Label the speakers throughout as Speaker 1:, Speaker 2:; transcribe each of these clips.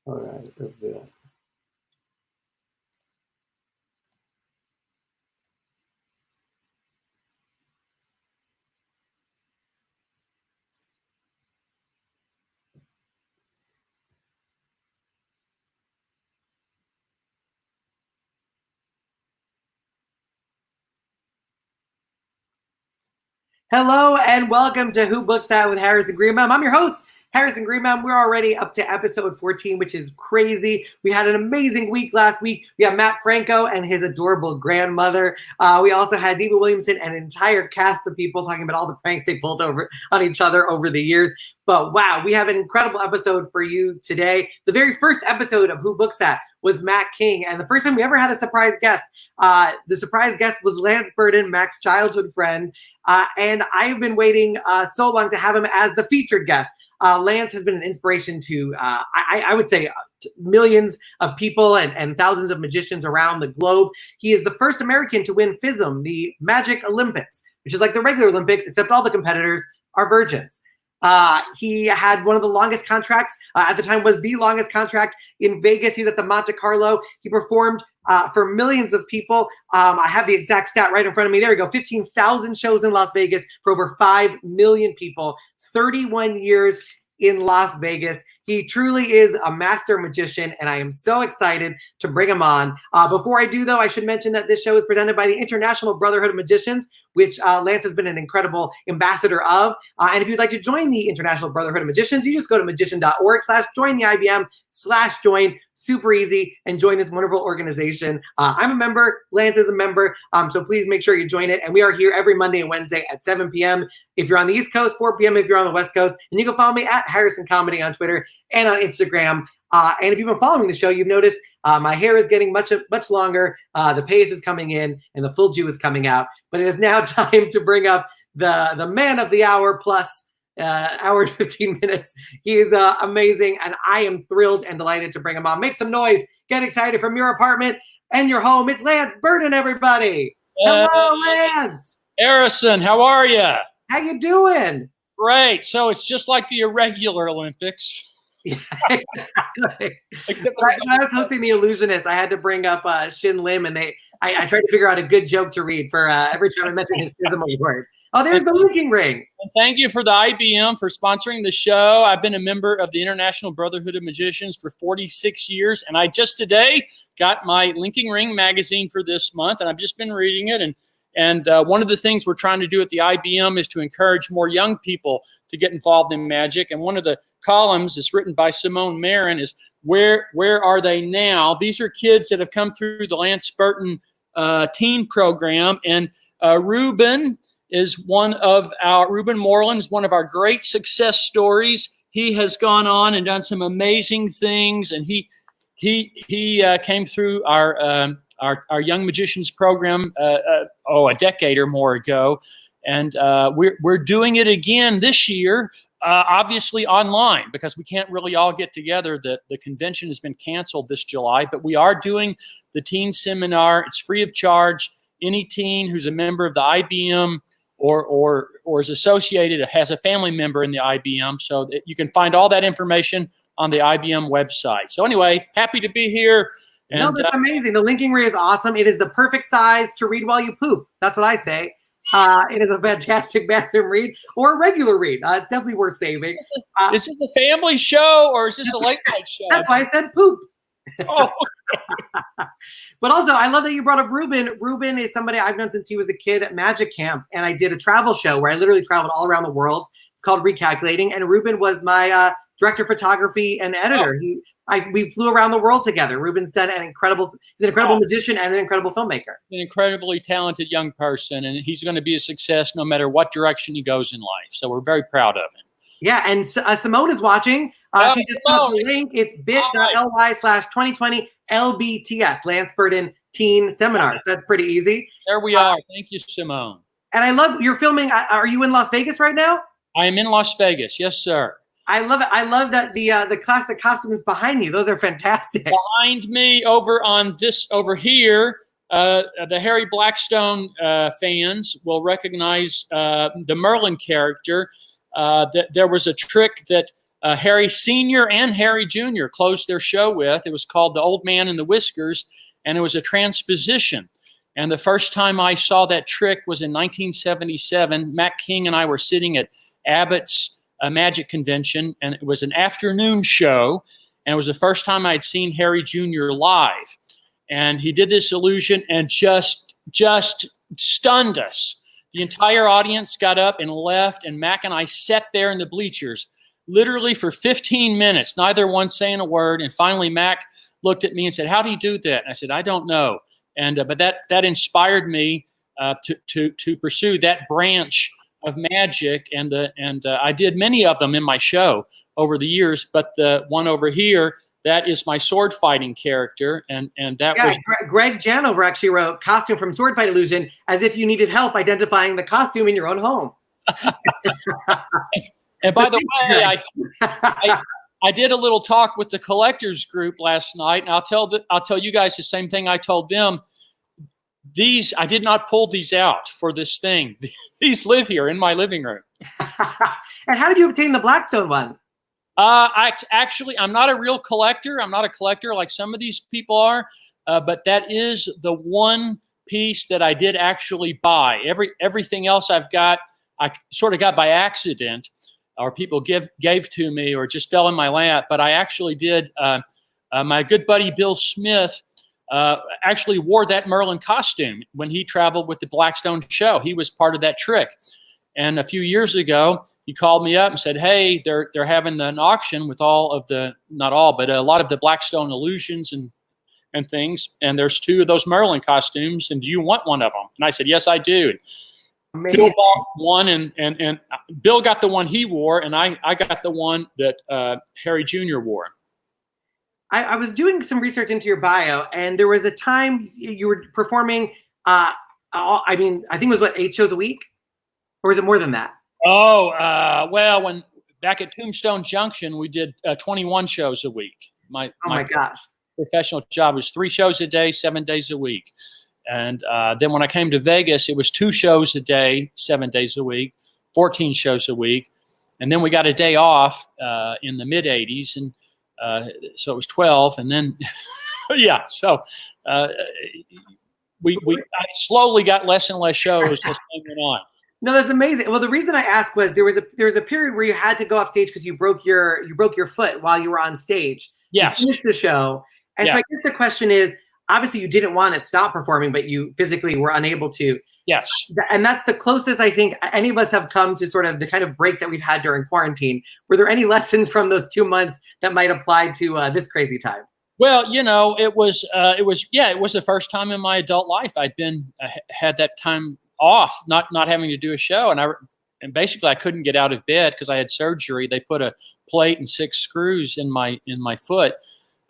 Speaker 1: All right, let's do that. Hello and welcome to Who Books That with Harrison Greenbaum. I'm your host, Harrison Greenbaum. We're already up to episode 14, which is crazy. We had an amazing week last week. We have Matt Franco and his adorable grandmother. We also had Diva Williamson and an entire cast of people talking about all the pranks they pulled over on each other over the years. But wow, we have an incredible episode for you today. The very first episode of Who Books That was Matt King, and the first time we ever had a surprise guest. The surprise guest was Lance Burton, Mac's childhood friend, and I've been waiting so long to have him as the featured guest. Lance has been an inspiration to, I would say, millions of people and thousands of magicians around the globe. He is the first American to win FISM, the Magic Olympics, which is like the regular Olympics, except all the competitors are virgins. He had one of the longest contracts, at the time was the longest contract in Vegas. He's at the Monte Carlo. He performed for millions of people. I have the exact stat right in front of me. There we go. 15,000 shows in Las Vegas for over 5 million people. 31 years in Las Vegas. He truly is a master magician, and I am so excited to bring him on. Before I do, though, I should mention that this show is presented by the International Brotherhood of Magicians, which Lance has been an incredible ambassador of. And if you'd like to join the International Brotherhood of Magicians, you just go to magician.org/join the IBM/join. Super easy, and join this wonderful organization. I'm a member. Lance is a member. So please make sure you join it. And we are here every Monday and Wednesday at 7 p.m. If you're on the East Coast, 4 p.m. if you're on the West Coast. And you can follow me at Harrison Comedy on Twitter and on Instagram. And if you've been following the show, you've noticed my hair is getting much longer. The pace is coming in, and the full Jew is coming out. But it is now time to bring up the man of the hour plus hour and 15 minutes. He is amazing, and I am thrilled and delighted to bring him on. Make some noise. Get excited from your apartment and your home. It's Lance Burton, everybody. Hello, Lance.
Speaker 2: Harrison, how are you?
Speaker 1: How you doing?
Speaker 2: Great. So it's just like the irregular Olympics.
Speaker 1: Yeah, exactly. When I was hosting The Illusionist, I had to bring up Shin Lim, and I tried to figure out a good joke to read for every time I mentioned his physical word. Oh, there's the linking ring.
Speaker 2: And thank you for the IBM for sponsoring the show. I've been a member of the International Brotherhood of Magicians for 46 years, and I just today got my linking ring magazine for this month, and I've just been reading it. And one of the things we're trying to do at the IBM is to encourage more young people to get involved in magic. And one of the columns is written by Simone Marin is where are they now? These are kids that have come through the Lance Burton teen program. And Ruben Moreland is one of our great success stories. He has gone on and done some amazing things. And he came through our Young Magicians program a decade or more ago, and we're doing it again this year, obviously online because we can't really all get together. The convention has been canceled this July, but we are doing the teen seminar. It's free of charge. Any teen who's a member of the IBM or is associated has a family member in the IBM, so that you can find all that information on the IBM website. So anyway, happy to be here. And,
Speaker 1: no, that's amazing. The linking ring is awesome. It is the perfect size to read while you poop. That's what I say. It is a fantastic bathroom read or a regular read. It's definitely worth saving.
Speaker 2: Is this a family show or is this a late night show?
Speaker 1: That's why I said poop.
Speaker 2: Oh.
Speaker 1: But also, I love that you brought up Ruben. Ruben is somebody I've known since he was a kid at Magic Camp, and I did a travel show where I literally traveled all around the world. It's called Recalculating, and Ruben was my director of photography and editor. We flew around the world together. Ruben's done he's an incredible magician and an incredible filmmaker.
Speaker 2: An incredibly talented young person, and he's going to be a success no matter what direction he goes in life. So we're very proud of him.
Speaker 1: Yeah, and Simone is watching. She just put up the link. It's bit.ly/2020 LBTS, Lance Burton Teen Seminars. That's pretty easy.
Speaker 2: There we are. Thank you, Simone.
Speaker 1: And I love you're filming. Are you in Las Vegas right now?
Speaker 2: I am in Las Vegas. Yes, sir.
Speaker 1: I love it. I love that the classic costumes behind you. Those are fantastic.
Speaker 2: Behind me, over here, the Harry Blackstone fans will recognize the Merlin character. That there was a trick that Harry Sr. and Harry Jr. closed their show with. It was called The Old Man and the Whiskers, and it was a transposition. And the first time I saw that trick was in 1977. Matt King and I were sitting at Abbott's Magic Convention, and it was an afternoon show, and it was the first time I'd seen Harry Jr. live. And he did this illusion and just stunned us. The entire audience got up and left, and Mac and I sat there in the bleachers literally for 15 minutes, neither one saying a word. And finally, Mac looked at me and said, "How do you do that?" And I said, "I don't know." And but that inspired me to pursue that branch of magic, and I did many of them in my show over the years. But the one over here, that is my sword fighting character, and that was
Speaker 1: Greg Janover actually wrote "Costume from Sword Fight Illusion" as if you needed help identifying the costume in your own home.
Speaker 2: And by the way, I did a little talk with the collectors group last night, and I'll tell you guys the same thing I told them. I did not pull these out for this thing. These live here in my living room.
Speaker 1: And how did you obtain the Blackstone one?
Speaker 2: I'm not a real collector. I'm not a collector like some of these people are, but that is the one piece that I did actually buy. Everything else I've got, I sort of got by accident, or people gave to me, or just fell in my lap. But I actually did. My good buddy Bill Smith actually wore that Merlin costume when he traveled with the Blackstone show. He was part of that trick. And a few years ago, he called me up and said, "Hey, they're having an auction with all of the, not all, but a lot of the Blackstone illusions and things. And there's 2 of those Merlin costumes. And do you want one of them?" And I said, "Yes, I do."
Speaker 1: Amazing.
Speaker 2: Bill bought one, and Bill got the one he wore, and I got the one that Harry Jr. wore.
Speaker 1: I was doing some research into your bio, and there was a time you were performing. I think it was 8 shows a week, or was it more than that?
Speaker 2: Oh, well, when back at Tombstone Junction, we did 21 shows a week. My
Speaker 1: gosh,
Speaker 2: professional job was 3 shows a day, 7 days a week. And then when I came to Vegas, it was 2 shows a day, 7 days a week, 14 shows a week. And then we got a day off in the mid-'80s, and so it was 12. And then, yeah, so I slowly got less and less shows as time went on.
Speaker 1: No, that's amazing. Well, the reason I asked was there was a period where you had to go off stage because you broke your foot while you were on stage.
Speaker 2: Yes.
Speaker 1: You finished the show. And so I guess the question is, obviously you didn't want to stop performing, but you physically were unable to.
Speaker 2: Yes.
Speaker 1: And that's the closest I think any of us have come to sort of the kind of break that we've had during quarantine. Were there any lessons from those 2 months that might apply to this crazy time?
Speaker 2: Well, it was the first time in my adult life I'd had that time off, not having to do a show. And basically I couldn't get out of bed because I had surgery. They put a plate and 6 screws in my foot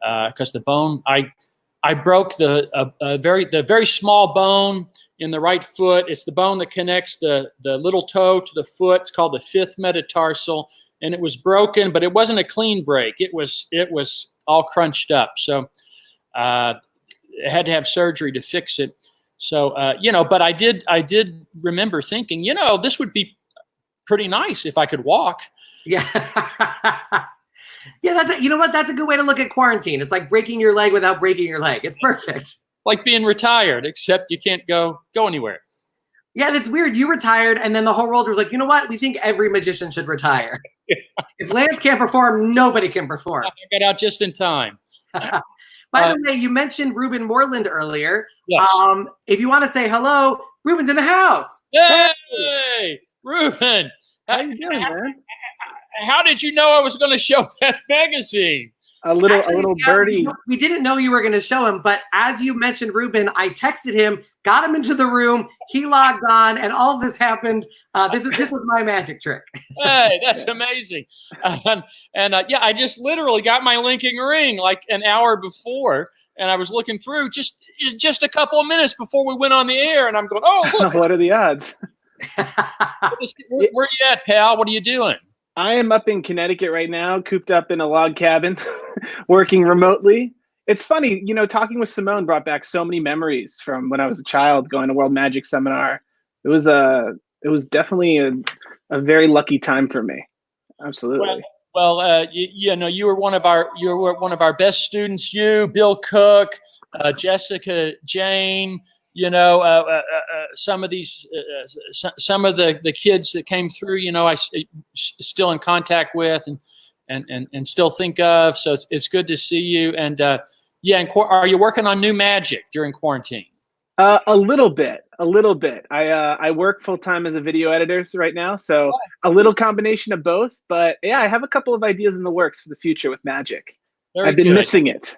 Speaker 2: because the bone, I broke the very small bone in the right foot. It's the bone that connects the little toe to the foot. It's called the 5th metatarsal, and it was broken, but it wasn't a clean break. It was all crunched up. So I had to have surgery to fix it. So but I did remember thinking, this would be pretty nice if I could walk.
Speaker 1: Yeah. Yeah, that's a good way to look at quarantine. It's like breaking your leg without breaking your leg. It's perfect.
Speaker 2: Like being retired, except you can't go anywhere.
Speaker 1: Yeah, that's weird. You retired, and then the whole world was like, you know what? We think every magician should retire. Yeah. If Lance can't perform, nobody can perform.
Speaker 2: I got out just in time.
Speaker 1: By the way, you mentioned Ruben Moreland earlier.
Speaker 2: Yes.
Speaker 1: If you want to say hello, Ruben's in the house.
Speaker 2: Hey, Ruben.
Speaker 3: How you doing, man?
Speaker 2: How did you know I was going to show that magazine?
Speaker 3: A little birdie.
Speaker 1: We didn't know you were going to show him, but as you mentioned Ruben, I texted him, got him into the room, he logged on, and all of this happened. This was my magic trick.
Speaker 2: Hey, that's amazing. I just literally got my linking ring like an hour before, and I was looking through just a couple of minutes before we went on the air, and I'm going, oh, look.
Speaker 3: What are the odds?
Speaker 2: Where you at, pal? What are you doing?
Speaker 3: I am up in Connecticut right now, cooped up in a log cabin, working remotely. It's funny, talking with Simone brought back so many memories from when I was a child going to World Magic Seminar. It was definitely a very lucky time for me. Absolutely.
Speaker 2: Well, you were one of our best students. You, Bill Cook, Jessica Jane. Some of these, some of the kids that came through. I still in contact with and still think of. So it's good to see you. And and are you working on new magic during quarantine?
Speaker 3: A little bit. I work full time as a video editor right now, so a little combination of both. But yeah, I have a couple of ideas in the works for the future with magic. I've been missing it.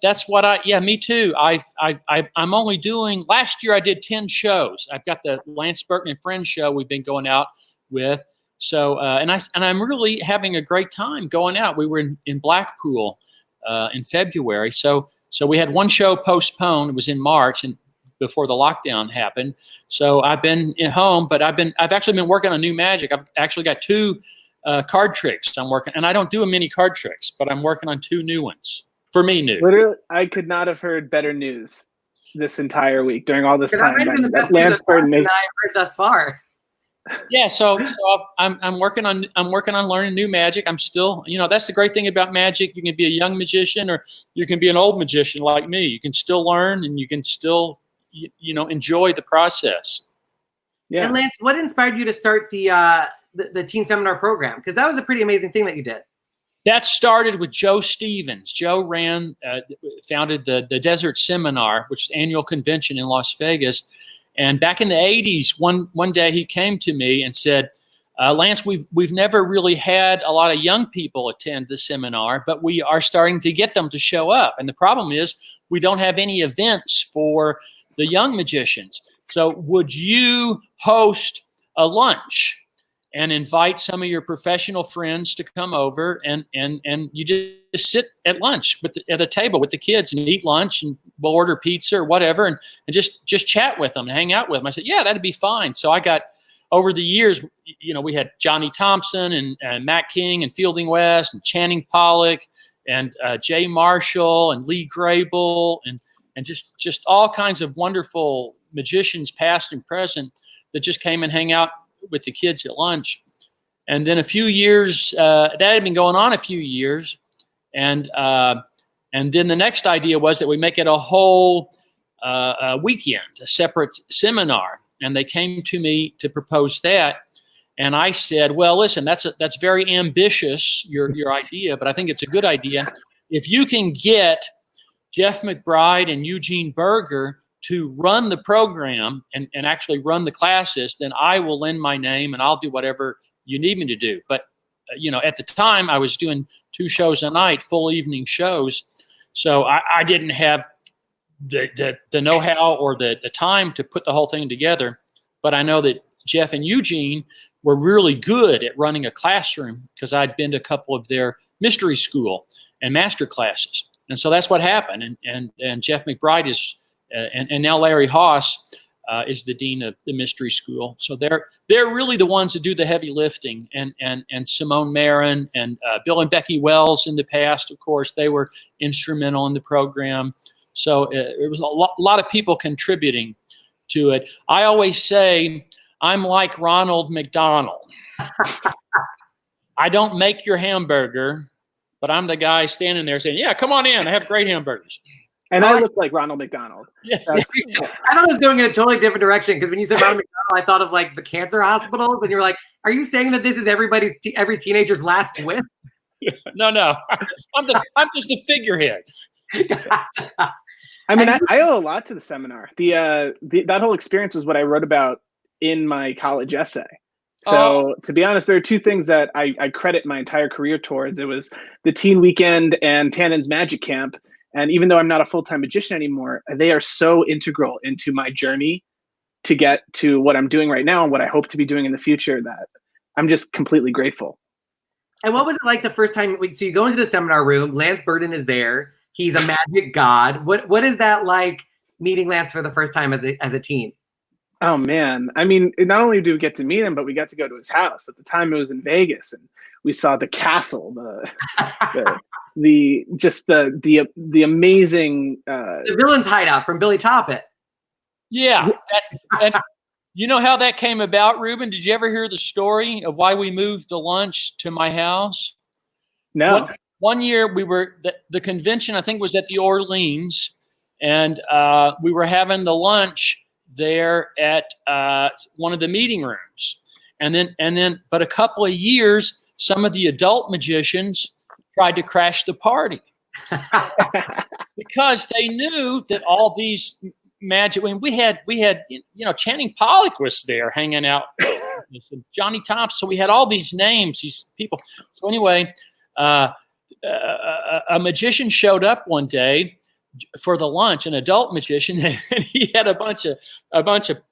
Speaker 2: That's what me too. I'm only doing, last year I did 10 shows. I've got the Lance Burton and Friends show we've been going out with. So and I'm really having a great time going out. We were in Blackpool in February. So we had one show postponed. It was in March and before the lockdown happened. So I've been at home, but I've actually been working on new magic. I've actually got 2 card tricks I'm working, and I don't do many card tricks, but I'm working on 2 new ones. For me, new.
Speaker 3: Literally, I could not have heard better news this entire week during all this time.
Speaker 1: That Lance Burton I've heard thus far.
Speaker 2: Yeah, so I'm working on learning new magic. I'm still, that's the great thing about magic. You can be a young magician or you can be an old magician like me. You can still learn and you can still, enjoy the process.
Speaker 3: Yeah.
Speaker 1: And Lance, what inspired you to start the teen seminar program? Because that was a pretty amazing thing that you did.
Speaker 2: That started with Joe Stevens. Joe founded the Desert Seminar, which is an annual convention in Las Vegas. And back in the 80s, one day he came to me and said, Lance, we've never really had a lot of young people attend the seminar, but we are starting to get them to show up. And the problem is we don't have any events for the young magicians. So would you host a lunch and invite some of your professional friends to come over and you just sit at lunch at a table with the kids and eat lunch, and we'll order pizza or whatever and just chat with them and hang out with them. I said, yeah, that'd be fine. So I got, over the years, we had Johnny Thompson and Matt King and Fielding West and Channing Pollock and Jay Marshall and Lee Grable and just all kinds of wonderful magicians, past and present, that just came and hang out with the kids at lunch. And then a few years, that had been going on a few years. And then the next idea was that we make it a whole weekend, a separate seminar. And they came to me to propose that. And I said, well, listen, that's very ambitious, your idea, but I think it's a good idea. If you can get Jeff McBride and Eugene Berger to run the program and actually run the classes, then I will lend my name and I'll do whatever you need me to do. But, at the time I was doing 2 shows a night, full evening shows. So I didn't have the know-how or the time to put the whole thing together. But I know that Jeff and Eugene were really good at running a classroom because I'd been to a couple of their mystery school and master classes. And so that's what happened. And Jeff McBride is, and now Larry Haas is the dean of the mystery school. So they're really the ones that do the heavy lifting. And Simone Marin and Bill and Becky Wells in the past, of course, they were instrumental in the program. So it was a lot of people contributing to it. I always say I'm like Ronald McDonald. I don't make your hamburger, but I'm the guy standing there saying, yeah, come on in. I have great hamburgers.
Speaker 3: And I look like Ronald McDonald.
Speaker 1: Yeah. I thought it was going in a totally different direction because when you said Ronald McDonald, I thought of like the cancer hospitals, and you're like, are you saying that this is every teenager's last whip?
Speaker 2: No. I'm just a figurehead.
Speaker 3: I mean, I owe a lot to the seminar. That whole experience was what I wrote about in my college essay. So to be honest, there are 2 things that I credit my entire career towards. It was the Teen Weekend and Tannen's Magic Camp. And even though I'm not a full-time magician anymore, they are so integral into my journey to get to what I'm doing right now and what I hope to be doing in the future that I'm just completely grateful.
Speaker 1: And what was it like the first time? So you go into the seminar room, Lance Burton is there. He's a magic god. What is that like meeting Lance for the first time as a teen?
Speaker 3: Oh man. I mean, not only do we get to meet him, but we got to go to his house. At the time it was in Vegas, and we saw the castle, the amazing
Speaker 1: the villain's hideout from Billy Toppet.
Speaker 2: Yeah. And you know how that came about, Ruben? Did you ever hear the story of why we moved the lunch to my house?
Speaker 3: No.
Speaker 2: One year we were the convention, I think, was at the Orleans, and we were having the lunch there at one of the meeting rooms, and then but a couple of years, some of the adult magicians tried to crash the party because they knew that all these magic. I mean, we had Channing Pollock was there hanging out, Johnny Thompson. So we had all these names, these people. So anyway, a magician showed up one day for the lunch, an adult magician, and he had a bunch of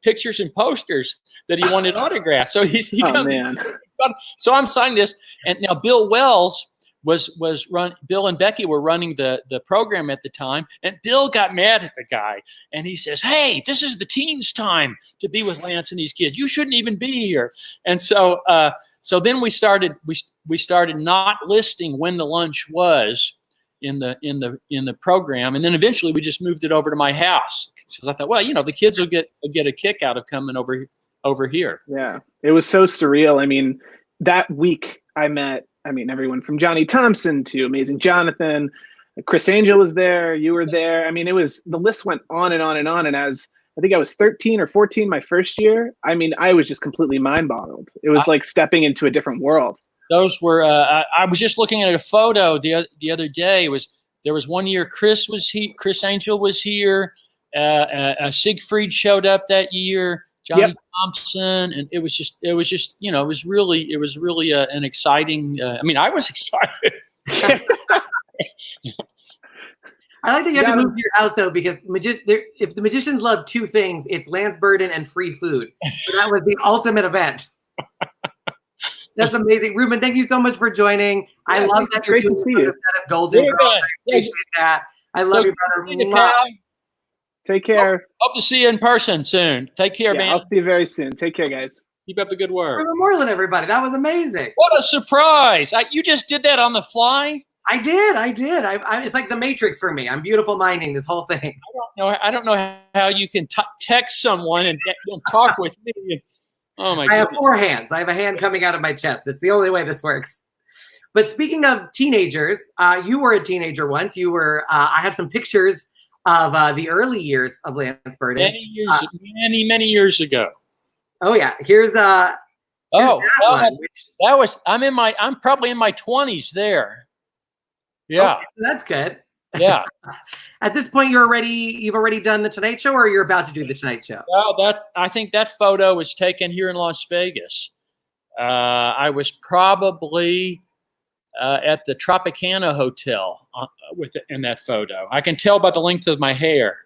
Speaker 2: pictures and posters that he wanted autographed. So man. So I'm signing this, and now Bill Wells Bill and Becky were running the program at the time, and Bill got mad at the guy, and he says, "Hey, this is the teens' time to be with Lance and these kids. You shouldn't even be here." And so then we started not listing when the lunch was in the program, and then eventually we just moved it over to my house because I thought, well, the kids will get a kick out of coming over here.
Speaker 3: Yeah, it was so surreal. I mean, that week I met, everyone from Johnny Thompson to Amazing Jonathan. Chris Angel was there. You were there. I mean, the list went on and on and on. And as I think I was 13 or 14 my first year, I was just completely mind boggled. It was like stepping into a different world.
Speaker 2: Those were, I was just looking at a photo the other day. There was one year Chris Angel was here. Siegfried showed up that year. Johnny Thompson, and it was really an exciting. I was excited.
Speaker 1: I like that you had to move to your house though, because if the magicians love two things, it's Lance Burton and free food. So that was the ultimate event. That's amazing, Ruben. Thank you so much for joining. I love that you're doing the set of Golden Girls. I appreciate that. I love you, brother.
Speaker 3: Take care.
Speaker 2: Hope to see you in person soon. Take care, man.
Speaker 3: I'll see you very soon. Take care, guys.
Speaker 2: Keep up the good work.
Speaker 1: Ruben Moreland, everybody. That was amazing.
Speaker 2: What a surprise. You just did that on the fly?
Speaker 1: I did. It's like the Matrix for me. I'm beautiful minding this whole thing.
Speaker 2: I don't know how you can text someone and talk with me. Oh my God. I
Speaker 1: have four hands. I have a hand coming out of my chest. That's the only way this works. But speaking of teenagers, you were a teenager once. You were. I have some pictures of the early years of Lance Burton.
Speaker 2: Many years ago.
Speaker 1: Oh yeah, here's I'm
Speaker 2: probably in my 20s there. Yeah.
Speaker 1: Okay, that's good.
Speaker 2: Yeah.
Speaker 1: At this point you've already done the Tonight Show, or you're about to do the Tonight Show?
Speaker 2: Well, I think that photo was taken here in Las Vegas. I was probably at the Tropicana Hotel in that photo. I can tell by the length of my hair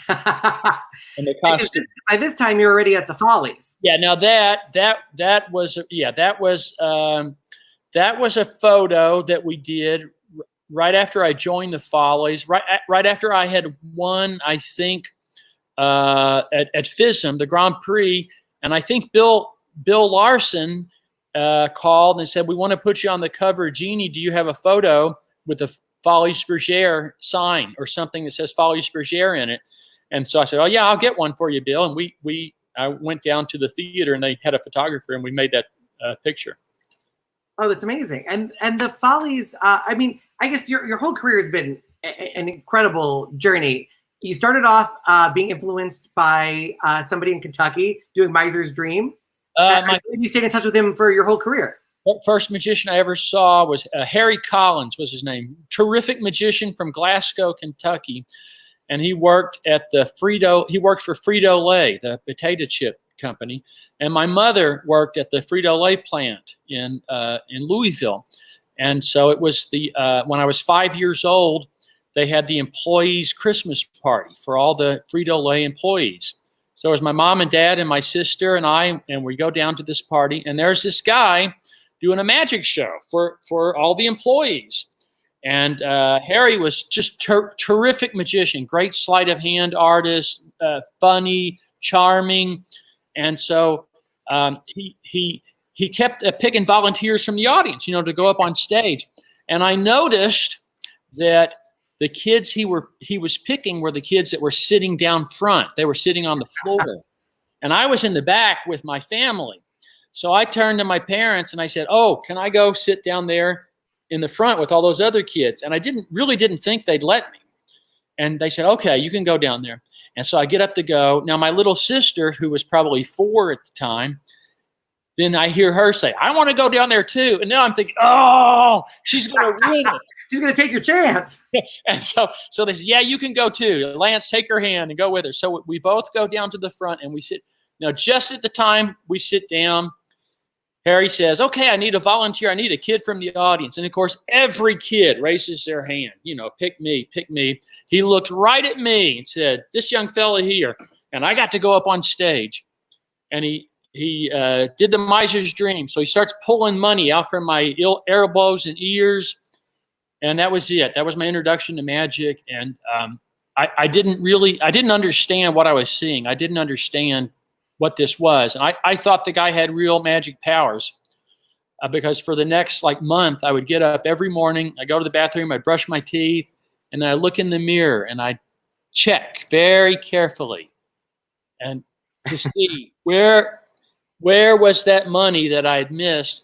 Speaker 2: and the costume.
Speaker 1: By this time, you're already at the Follies.
Speaker 2: Yeah. Now that was a photo that we did right after I joined the Follies. Right after I had won, I think at FISM, the Grand Prix, and I think Bill Larson called and said, "We want to put you on the cover of Genie. Do you have a photo with the Folies Bergère sign or something that says Folies Bergère in it?" And so I said, "Oh yeah, I'll get one for you, Bill." And I went down to the theater and they had a photographer and we made that picture.
Speaker 1: Oh, that's amazing. And the Follies, I guess your whole career has been an incredible journey. You started off being influenced by somebody in Kentucky doing Miser's Dream. You stayed in touch with him for your whole career.
Speaker 2: The first magician I ever saw was Harry Collins was his name. Terrific magician from Glasgow, Kentucky. And he worked at for Frito-Lay, the potato chip company. And my mother worked at the Frito-Lay plant in Louisville. And so it was when I was 5 years old, they had the employees' Christmas party for all the Frito-Lay employees. So it was my mom and dad and my sister and I, and we go down to this party, and there's this guy doing a magic show for all the employees. And Harry was just terrific magician, great sleight of hand artist, funny, charming. And so he kept picking volunteers from the audience, to go up on stage. And I noticed that the kids he was picking were the kids that were sitting down front. They were sitting on the floor. And I was in the back with my family. So I turned to my parents and I said, "Oh, can I go sit down there in the front with all those other kids. And I really didn't think they'd let me. And they said, okay, you can go down there. And so I get up to go. Now, my little sister, who was probably 4 at the time, then I hear her say, I want to go down there too. And now I'm thinking, oh, she's going to ruin it.
Speaker 1: She's going to take your chance.
Speaker 2: And so they said, yeah, you can go too. Lance, take her hand and go with her. So we both go down to the front and we sit. Now, just at the time we sit down, Harry says, okay, I need a volunteer. I need a kid from the audience. And, of course, every kid raises their hand. You know, pick me, pick me. He looked right at me and said, this young fella here. And I got to go up on stage. And he did the miser's dream. So he starts pulling money out from my elbows and ears. And that was it. That was my introduction to magic. And I didn't understand what I was seeing. I didn't understand what this was. And I thought the guy had real magic powers because for the next month, I would get up every morning. I go to the bathroom, I brush my teeth, and then I look in the mirror and I check very carefully and to see where was that money that I had missed.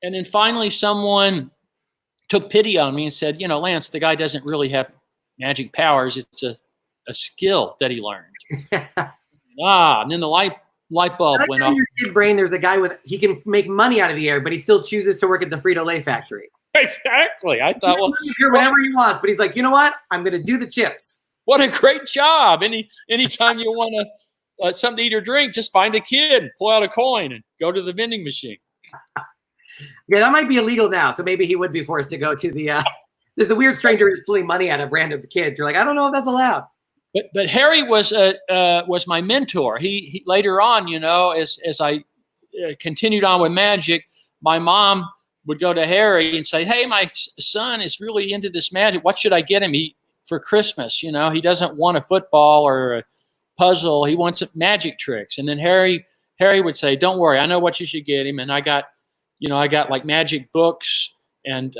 Speaker 2: And then finally someone took pity on me and said, Lance, the guy doesn't really have magic powers. It's a skill that he learned. And then the light bulb went off.
Speaker 1: In your kid brain, there's a guy he can make money out of the air, but he still chooses to work at the Frito-Lay factory.
Speaker 2: Exactly. I thought,
Speaker 1: whenever he wants, but he's like, you know what? I'm going to do the chips.
Speaker 2: What a great job. Anytime you want something to eat or drink, just find a kid, pull out a coin, and go to the vending machine.
Speaker 1: Yeah, that might be illegal now. So maybe he would be forced to go to the. There's the weird stranger who's pulling money out of random kids. You're like, I don't know if that's allowed.
Speaker 2: But Harry was my mentor. He later on, as I continued on with magic, my mom would go to Harry and say, "Hey, my son is really into this magic. What should I get him for Christmas? He doesn't want a football or a puzzle. He wants magic tricks." And then Harry would say, "Don't worry, I know what you should get him." And I got magic books and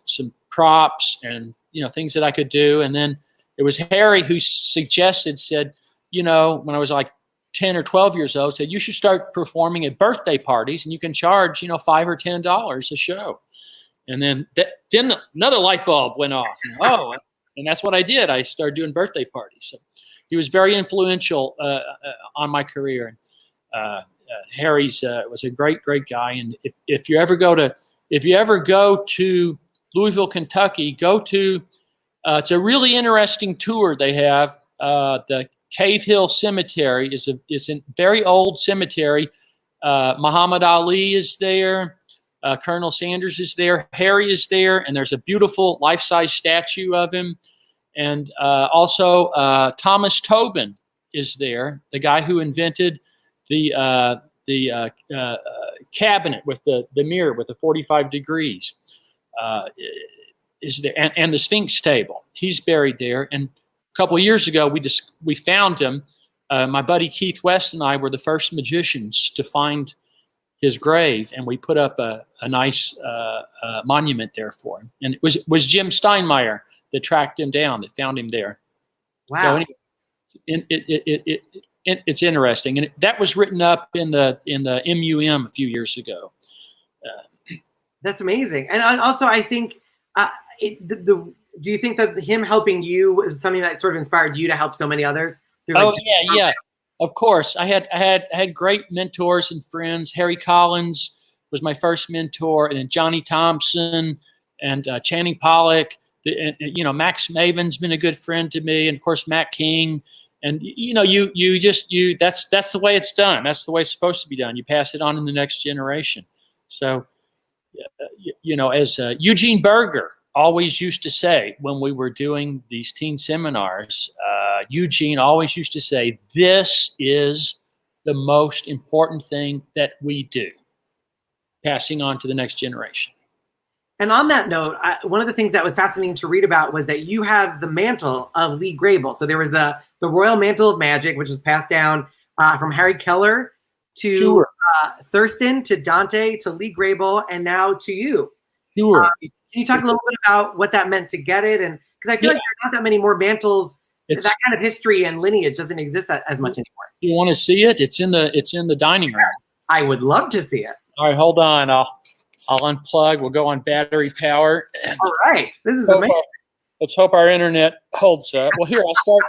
Speaker 2: some props and things that I could do. And then it was Harry who said, when I was 10 or 12 years old, said, you should start performing at birthday parties and you can charge, $5 or $10 a show. And then another light bulb went off. And that's what I did. I started doing birthday parties. So he was very influential on my career. Harry's was a great, great guy. And if you ever go to Louisville, Kentucky, go to it's a really interesting tour they have. The Cave Hill Cemetery is a very old cemetery. Muhammad Ali is there. Colonel Sanders is there. Harry is there. And there's a beautiful life-size statue of him. And also Thomas Tobin is there, the guy who invented the cabinet with the mirror with the 45 degrees. Is there and the Sphinx table? He's buried there. And a couple of years ago, we found him. My buddy Keith West and I were the first magicians to find his grave, and we put up a nice monument there for him. And it was Jim Steinmeier that tracked him down, that found him there.
Speaker 1: Wow!
Speaker 2: So it's interesting, and that was written up in the MUM a few years ago.
Speaker 1: That's amazing, and also I think. Do you think that him helping you was something that sort of inspired you to help so many others?
Speaker 2: Yeah. Of course. I had great mentors and friends. Harry Collins was my first mentor, and then Johnny Thompson and Channing Pollock. Max Maven's been a good friend to me, and of course Matt King. And that's the way it's done. That's the way it's supposed to be done. You pass it on to the next generation. So. As Eugene Berger always used to say when we were doing these teen seminars, Eugene always used to say, this is the most important thing that we do, passing on to the next generation.
Speaker 1: And on that note, one of the things that was fascinating to read about was that you have the mantle of Lee Grable. So there was the Royal Mantle of Magic, which was passed down from Harry Keller to
Speaker 2: Sure.
Speaker 1: Thurston, to Dante, to Lee Grable, and now to you.
Speaker 2: Sure.
Speaker 1: Can you talk a little bit about what that meant to get it? And because I feel like there are not that many more mantles. That kind of history and lineage doesn't exist as much anymore.
Speaker 2: You want to see it? It's in the dining room.
Speaker 1: I would love to see it.
Speaker 2: All right, hold on. I'll unplug. We'll go on battery power.
Speaker 1: All right. This is amazing.
Speaker 2: Let's hope our internet holds up. Well, here, I'll start.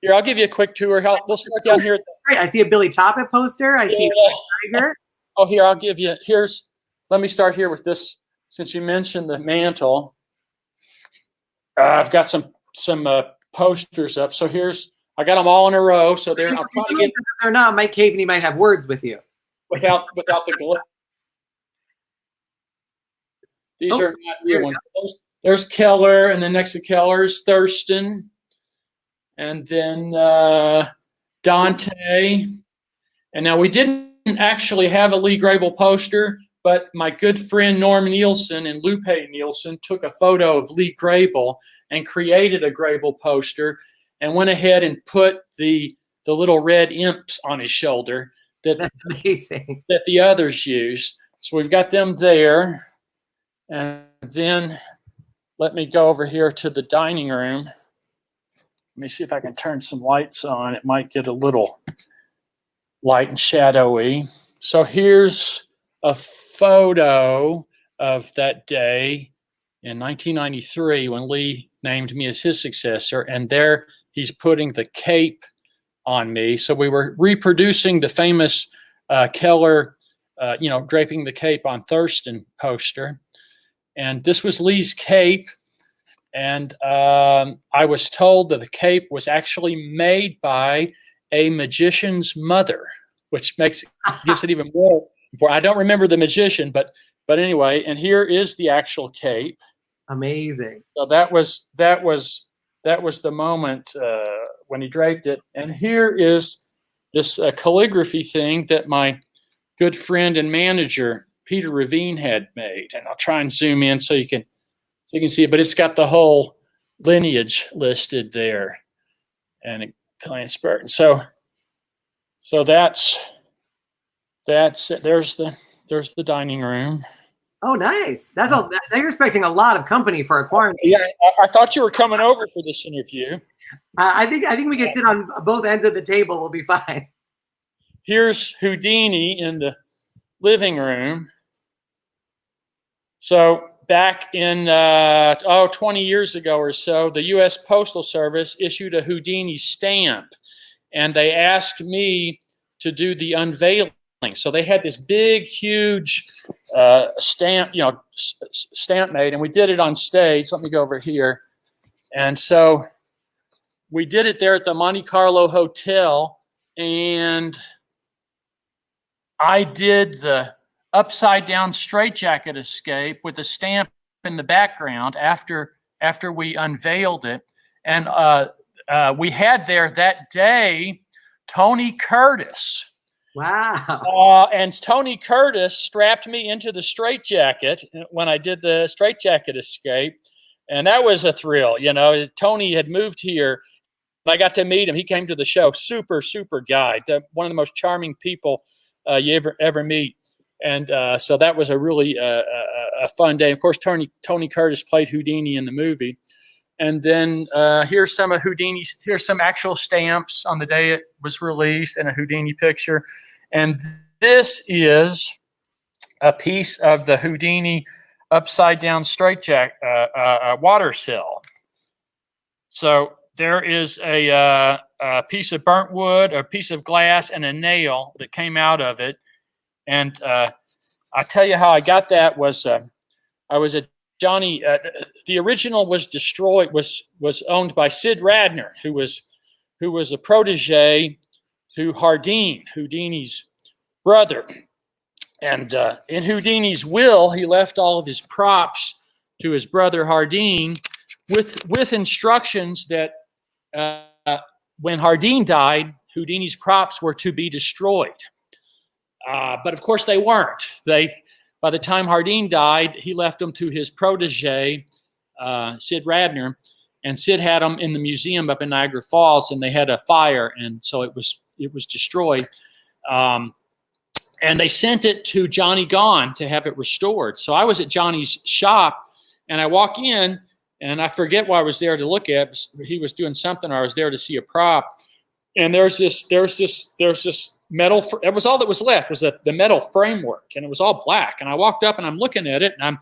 Speaker 2: Here, I'll give you a quick tour. We'll start down here.
Speaker 1: Great. I see a Billy Toppet poster. I see a tiger.
Speaker 2: Oh, here, I'll give you. Let me start here with this. Since you mentioned the mantle, I've got some posters up. So I got them all in a row. So they're. I'll probably get.
Speaker 1: They're not. Mike Caveney might have words with you.
Speaker 2: Without the glare. These are not new ones. There's Keller, and then next to Keller's Thurston, and then Dante. And now we didn't actually have a Lee Grable poster, but my good friend Norm Nielsen and Lupe Nielsen took a photo of Lee Grable and created a Grable poster and went ahead and put the little red imps on his shoulder that's
Speaker 1: amazing.
Speaker 2: That the others use. So we've got them there. And then let me go over here to the dining room. Let me see if I can turn some lights on. It might get a little light and shadowy. So here's a photo of that day in 1993 when Lee named me as his successor. And there he's putting the cape on me. So we were reproducing the famous Keller, draping the cape on Thurston poster. And this was Lee's cape. And I was told that the cape was actually made by a magician's mother, which gives it even more. I don't remember the magician, but anyway. And here is the actual cape.
Speaker 1: Amazing.
Speaker 2: So that was the moment when he draped it. And here is this calligraphy thing that my good friend and manager Peter Ravine had made, and I'll try and zoom in so you can see it. But it's got the whole lineage listed there, and LANCE BURTON. So that's it. There's the dining room.
Speaker 1: Oh, nice. They're expecting a lot of company for a quarantine.
Speaker 2: Yeah, I thought you were coming over for this interview.
Speaker 1: I think we can sit on both ends of the table. We'll be fine.
Speaker 2: Here's Houdini in the living room. So back in 20 years ago or so, the U.S. Postal Service issued a Houdini stamp, and they asked me to do the unveiling. So they had this big, huge stamp, stamp made, and we did it on stage. Let me go over here. And so we did it there at the Monte Carlo Hotel, and I did the upside down straitjacket escape with a stamp in the background after we unveiled it. And we had there that day Tony Curtis.
Speaker 1: Wow.
Speaker 2: And Tony Curtis strapped me into the straitjacket when I did the straitjacket escape. And that was a thrill. Tony had moved here. I got to meet him. He came to the show. Super, super guy. One of the most charming people you ever meet. And so that was a really a fun day. Of course, Tony Curtis played Houdini in the movie. And then here's some of Houdini's. Here's some actual stamps on the day it was released and a Houdini picture. And this is a piece of the Houdini upside down straitjacket water cell. So there is a piece of burnt wood, a piece of glass, and a nail that came out of it. And I tell you how I got that was I was at Johnny. The original was destroyed. Was owned by Sid Radner, who was a protege to Hardin, Houdini's brother. And in Houdini's will, he left all of his props to his brother Hardin, with instructions that when Hardin died, Houdini's props were to be destroyed. But of course they weren't. By the time Hardin died, he left them to his protege, Sid Radner, and Sid had them in the museum up in Niagara Falls, and they had a fire, and so it was destroyed. And they sent it to Johnny Gone to have it restored. So I was at Johnny's shop, and I walk in, and I forget what I was there to look at. He was doing something, or I was there to see a prop. and there's this metal. It was all that was left was the metal framework, and it was all black. And I walked up and I'm looking at it, and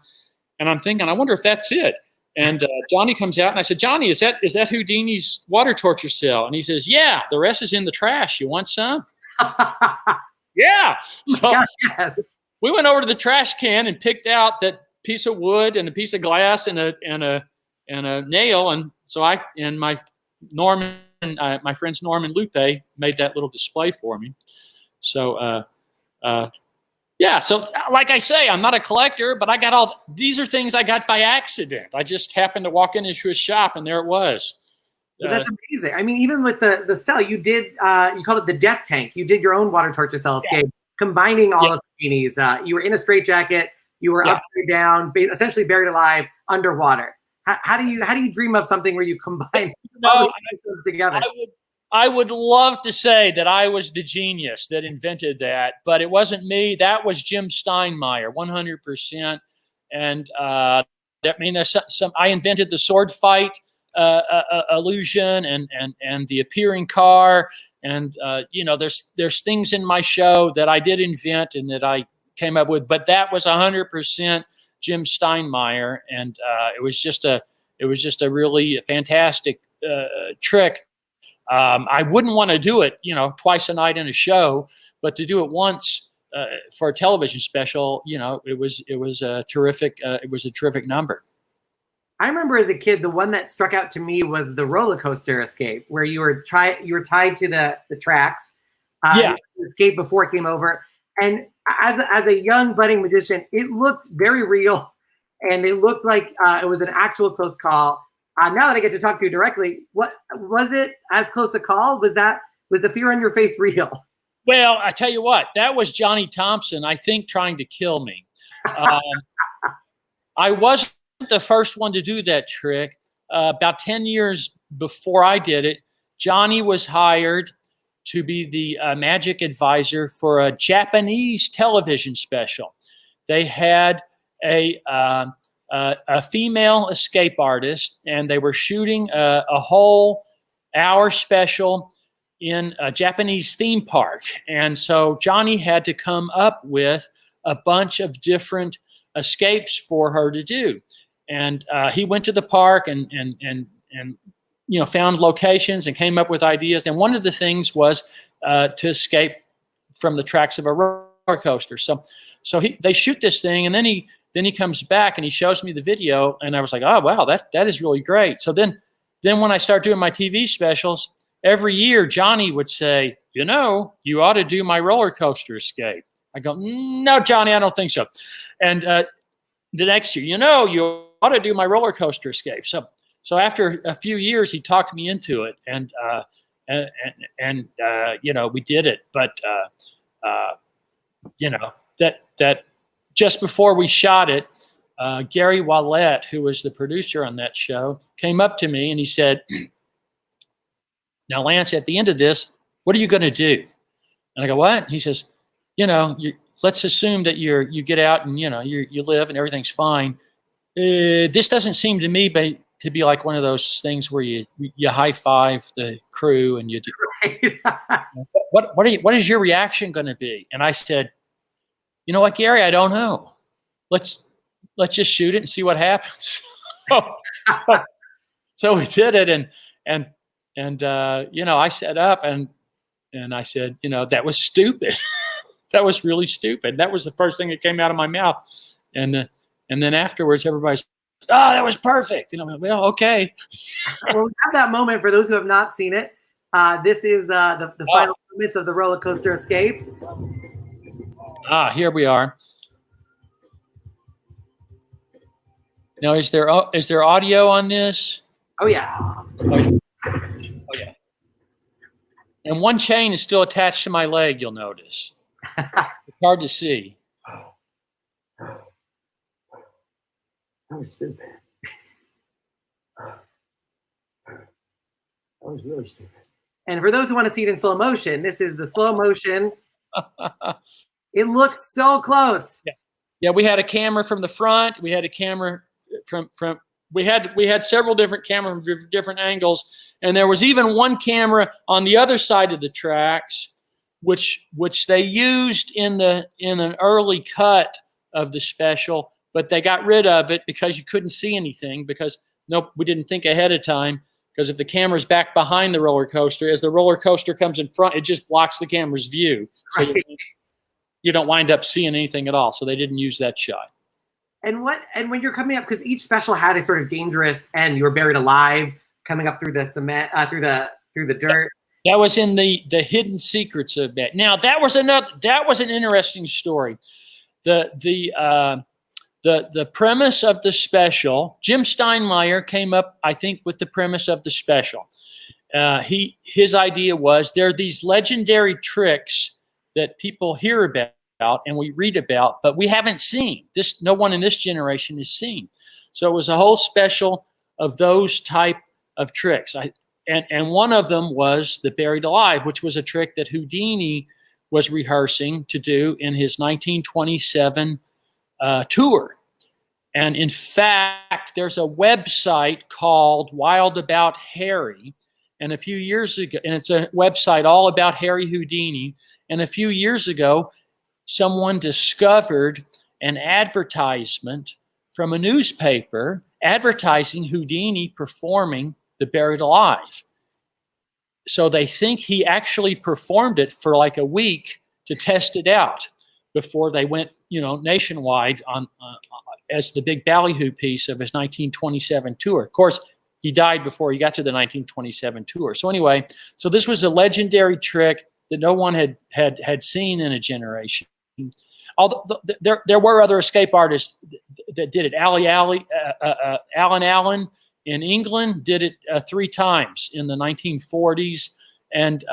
Speaker 2: I'm thinking, I wonder if that's it. And Johnny comes out, and I said, Johnny, is that Houdini's water torture cell? And he says, yeah, the rest is in the trash. You want some? Yeah. So
Speaker 1: yes.
Speaker 2: we went over to the trash can and picked out that piece of wood and a piece of glass and a nail. And so my friends Norm and Lupe made that little display for me. So, yeah. So like I say, I'm not a collector, but these are things I got by accident. I just happened to walk into a shop and there it was.
Speaker 1: But that's amazing. I mean, even with the cell, you did, you called it the death tank. You did your own water torture cell escape, combining all of Houdinis. You were in a straitjacket. You were upside down, essentially buried alive underwater. How do you dream up something where you combine all those together?
Speaker 2: I would love to say that I was the genius that invented that, but it wasn't me. That was Jim Steinmeier, 100%. And I invented the sword fight illusion and the appearing car. And there's things in my show that I did invent and that I came up with, but that was 100% Jim Steinmeier, and it was just a really fantastic trick. I wouldn't want to do it, twice a night in a show, but to do it once for a television special, it was a terrific number.
Speaker 1: I remember as a kid, the one that struck out to me was the roller coaster escape, where you were tied to the tracks. You escaped before it came over. And as a young budding magician, it looked very real, and it looked like it was an actual close call. Now that I get to talk to you directly, what was it as close a call? Was the fear on your face real?
Speaker 2: Well, I tell you what, that was Johnny Thompson, I think, trying to kill me. I wasn't the first one to do that trick. About 10 years before I did it, Johnny was hired to be the magic advisor for a Japanese television special. They had a female escape artist, and they were shooting a whole hour special in a Japanese theme park. And so Johnny had to come up with a bunch of different escapes for her to do. And he went to the park and found locations and came up with ideas. And one of the things was to escape from the tracks of a roller coaster. So they shoot this thing, and then he comes back and he shows me the video, and I was like, oh wow, that is really great. So then when I start doing my TV specials, every year Johnny would say, you ought to do my roller coaster escape. I go, no, Johnny, I don't think so. And the next year, you ought to do my roller coaster escape. So after a few years, he talked me into it, and we did it. But that just before we shot it, Gary Wallette, who was the producer on that show, came up to me and he said, now, Lance, at the end of this, what are you going to do? And I go, what? And he says, let's assume that you get out and you live and everything's fine. This doesn't seem to me to be like one of those things where you high five the crew and you do. Right. What is your reaction going to be? And I said, you know what, Gary, I don't know. Let's just shoot it and see what happens. So we did it, and I set up and I said, that was stupid. That was really stupid. That was the first thing that came out of my mouth, and then afterwards, everybody's, oh, that was perfect. Well, okay.
Speaker 1: Well, we have that moment for those who have not seen it. This is the final moments of the roller coaster escape.
Speaker 2: Here we are. Now, is there audio on this?
Speaker 1: Oh, yes.
Speaker 2: Oh, yeah. And one chain is still attached to my leg, you'll notice. It's hard to see.
Speaker 4: That was stupid. That was really stupid.
Speaker 1: And for those who want to see it in slow motion, this is the slow motion. It looks so close.
Speaker 2: Yeah, we had a camera from the front. We had a camera from we had several different cameras from different angles, And there was even one camera on the other side of the tracks, which they used in an early cut of the special, but they got rid of it because you couldn't see anything, because we didn't think ahead of time. Because if the camera's back behind the roller coaster, as the roller coaster comes in front, it just blocks the camera's view. So
Speaker 1: Right.
Speaker 2: you don't wind up seeing anything at all. So they didn't use that shot.
Speaker 1: And when you're coming up, because each special had a sort of dangerous end. You were buried alive, coming up through the cement, through the dirt.
Speaker 2: That was in the hidden secrets of that. Now that was an interesting story. The premise of the special, Jim Steinmeier came up, I think, with the premise of the special. His idea was there are these legendary tricks that people hear about and we read about, but we haven't seen. No one in this generation has seen. So it was a whole special of those type of tricks. And one of them was the buried alive, which was a trick that Houdini was rehearsing to do in his 1927 tour. And in fact, there's a website called Wild About Harry. And a few years ago, and it's a website all about Harry Houdini. And a few years ago, someone discovered an advertisement from a newspaper advertising Houdini performing the buried alive. So they think he actually performed it for like a week to test it out before they went, nationwide on as the big ballyhoo piece of his 1927 tour. Of course, he died before he got to the 1927 tour. So anyway, so this was a legendary trick that no one had seen in a generation. Although there were other escape artists that did it. Alan Allen in England did it 3 times in the 1940s, and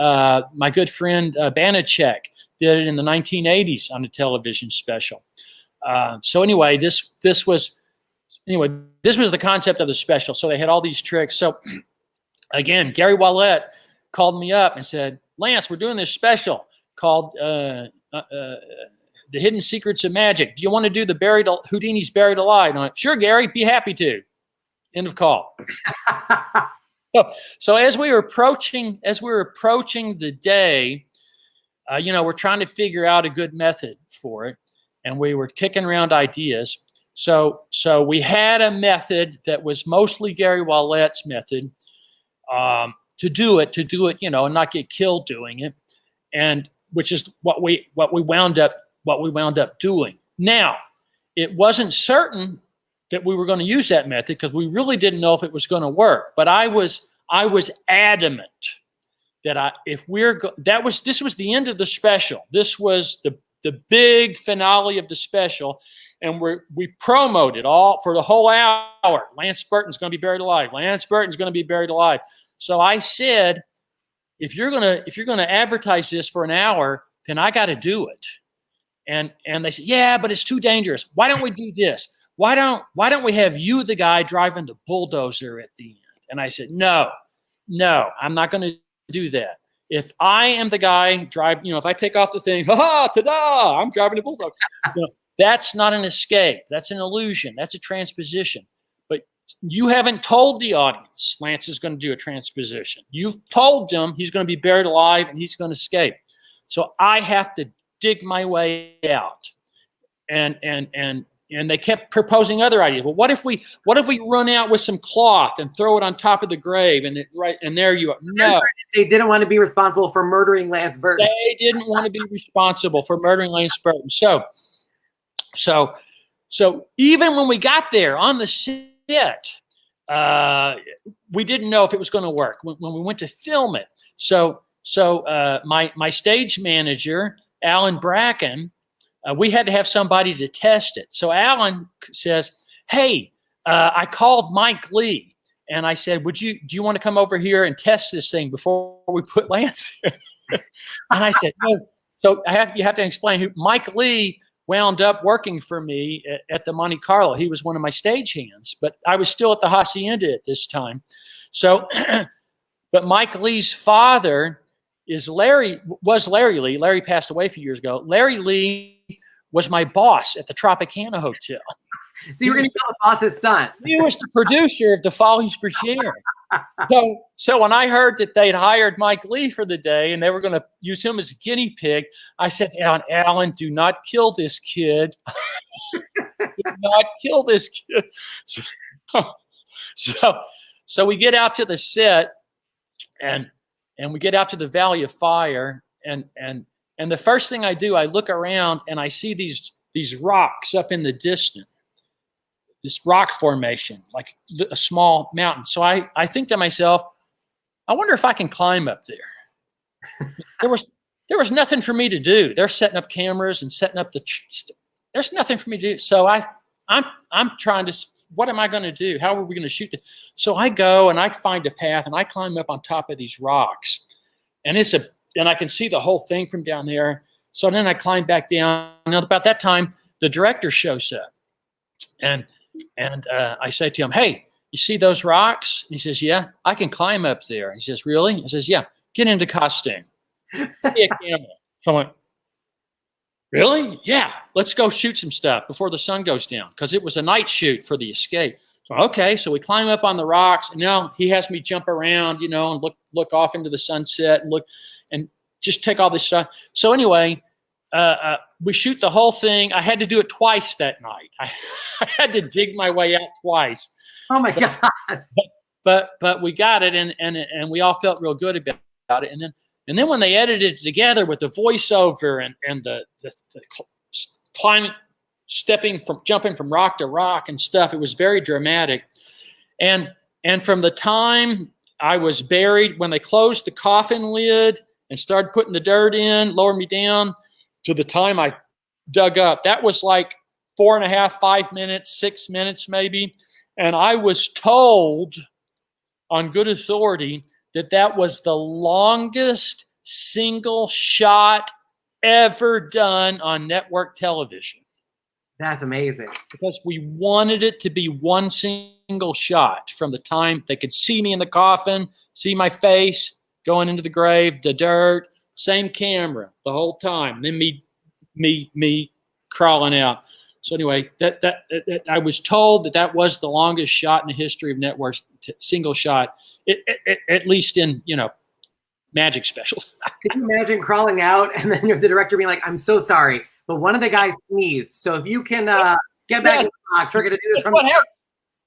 Speaker 2: my good friend Banachek did it in the 1980s on a television special. So anyway, this was the concept of the special. So they had all these tricks. So again, Gary Wallette called me up and said, "Lance, we're doing this special called The Hidden Secrets of Magic. Do you want to do the Houdini's Buried Alive?" And I went, "Sure, Gary, be happy to." End of call. So as we were approaching the day, we're trying to figure out a good method for it, and we were kicking around ideas. So we had a method that was mostly Gary Wallette's method to do it, and not get killed doing it, and which is what we wound up doing. Now, it wasn't certain that we were going to use that method because we really didn't know if it was going to work. But I was adamant that this was the end of the special. This was the big finale of the special, and we promoted all for the whole hour. Lance Burton's going to be buried alive. Lance Burton's going to be buried alive. So I said, if you're gonna advertise this for an hour, then I got to do it. And they said, "Yeah, but it's too dangerous. Why don't we do this? Why don't we have you, the guy driving the bulldozer at the end?" And I said, no, I'm not going to do that. If I am the guy if I take off the thing, ha, ta-da, I'm driving the bulldozer. That's not an escape. That's an illusion. That's a transposition. But you haven't told the audience Lance is going to do a transposition. You've told them he's going to be buried alive and he's going to escape. So I have to dig my way out. And they kept proposing other ideas. Well, what if we run out with some cloth and throw it on top of the grave and there you are? No.
Speaker 1: They didn't want to be responsible for murdering Lance Burton.
Speaker 2: They didn't want to be responsible for murdering Lance Burton. So even when we got there on the set, we didn't know if it was going to work when we went to film it. So my stage manager, Alan Bracken, we had to have somebody to test it. So Alan says, "Hey, I called Mike Lee, and I said, do you want to come over here and test this thing before we put Lance here?" And I said, "No." So you have to explain who Mike Lee wound up working for me at the Monte Carlo. He was one of my stagehands, but I was still at the Hacienda at this time. So, but Mike Lee's father was Larry Lee. Larry passed away a few years ago. Larry Lee was my boss at the Tropicana Hotel.
Speaker 1: So you were going to kill the boss's son.
Speaker 2: He was the producer of The Follies Bergère. So when I heard that they'd hired Mike Lee for the day and they were going to use him as a guinea pig, I said, Alan, do not kill this kid. Do not kill this kid. So we get out to the set and we get out to the Valley of Fire and the first thing I do, I look around and I see these rocks up in the distance. This rock formation, like a small mountain. So I think to myself, I wonder if I can climb up there. There was nothing for me to do. They're setting up cameras and setting up there's nothing for me to do. So I'm trying to, what am I going to do? How are we going to shoot this? So I go and I find a path and I climb up on top of these rocks, and I can see the whole thing from down there. So then I climb back down. And about that time, the director shows up, and I say to him, "Hey, you see those rocks?" And he says, "Yeah, I can climb up there." He says, "Really?" I says, "Yeah, get into costume. Give me a camera." So I went, "Really? Yeah, let's go shoot some stuff before the sun goes down," because it was a night shoot for the escape. So, okay, so we climb up on the rocks, and now he has me jump around, and look off into the sunset and look and just take all this stuff. So anyway, we shoot the whole thing. I had to do it twice that night. I had to dig my way out twice.
Speaker 1: Oh my God.
Speaker 2: But we got it, and we all felt real good about it. And then when they edited it together with the voiceover and the climbing, jumping from rock to rock and stuff, it was very dramatic. And from the time I was buried, when they closed the coffin lid and started putting the dirt in, lowered me down, to the time I dug up, that was like 4.5, 5 minutes, 6 minutes maybe. And I was told on good authority that was the longest single shot ever done on network television.
Speaker 1: That's amazing.
Speaker 2: Because we wanted it to be one single shot from the time they could see me in the coffin, see my face going into the grave, the dirt, same camera the whole time, then me crawling out. So anyway, that I was told that was the longest shot in the history of networks, single shot, at least in magic specials.
Speaker 1: Can you imagine crawling out and then the director being like, "I'm so sorry, but one of the guys sneezed. So if you can get back in the box, we're going to do this."
Speaker 2: That's what happened.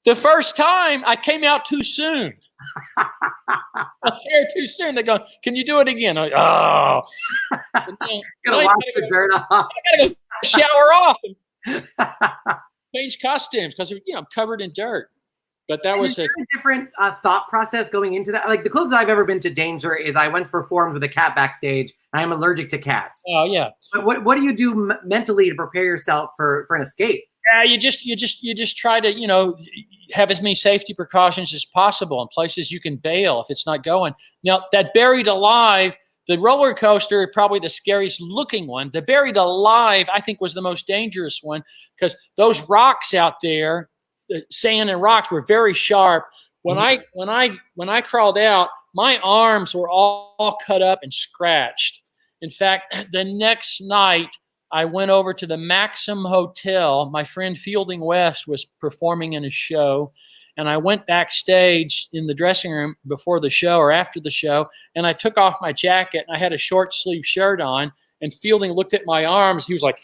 Speaker 2: The first time I came out too soon. Too soon. They go, "Can you do it again?" I'm like, "Oh."
Speaker 1: Gonna wash the dirt off.
Speaker 2: I gotta go shower off and change costumes because I'm covered in dirt. But that was
Speaker 1: a different thought process going into that. Like the closest I've ever been to danger is I once performed with a cat backstage. I am allergic to cats.
Speaker 2: Oh yeah.
Speaker 1: But what do you do mentally to prepare yourself for an escape?
Speaker 2: Yeah, you just try to have as many safety precautions as possible in places you can bail if it's not going. Now that Buried Alive, the roller coaster, probably the scariest looking one. The Buried Alive, I think, was the most dangerous one because those rocks out there, the sand and rocks, were very sharp. When I crawled out, my arms were all cut up and scratched. In fact, the next night I went over to the Maxim Hotel. My friend Fielding West was performing in a show, and I went backstage in the dressing room before the show or after the show, and I took off my jacket, and I had a short sleeve shirt on, and Fielding looked at my arms. He was like,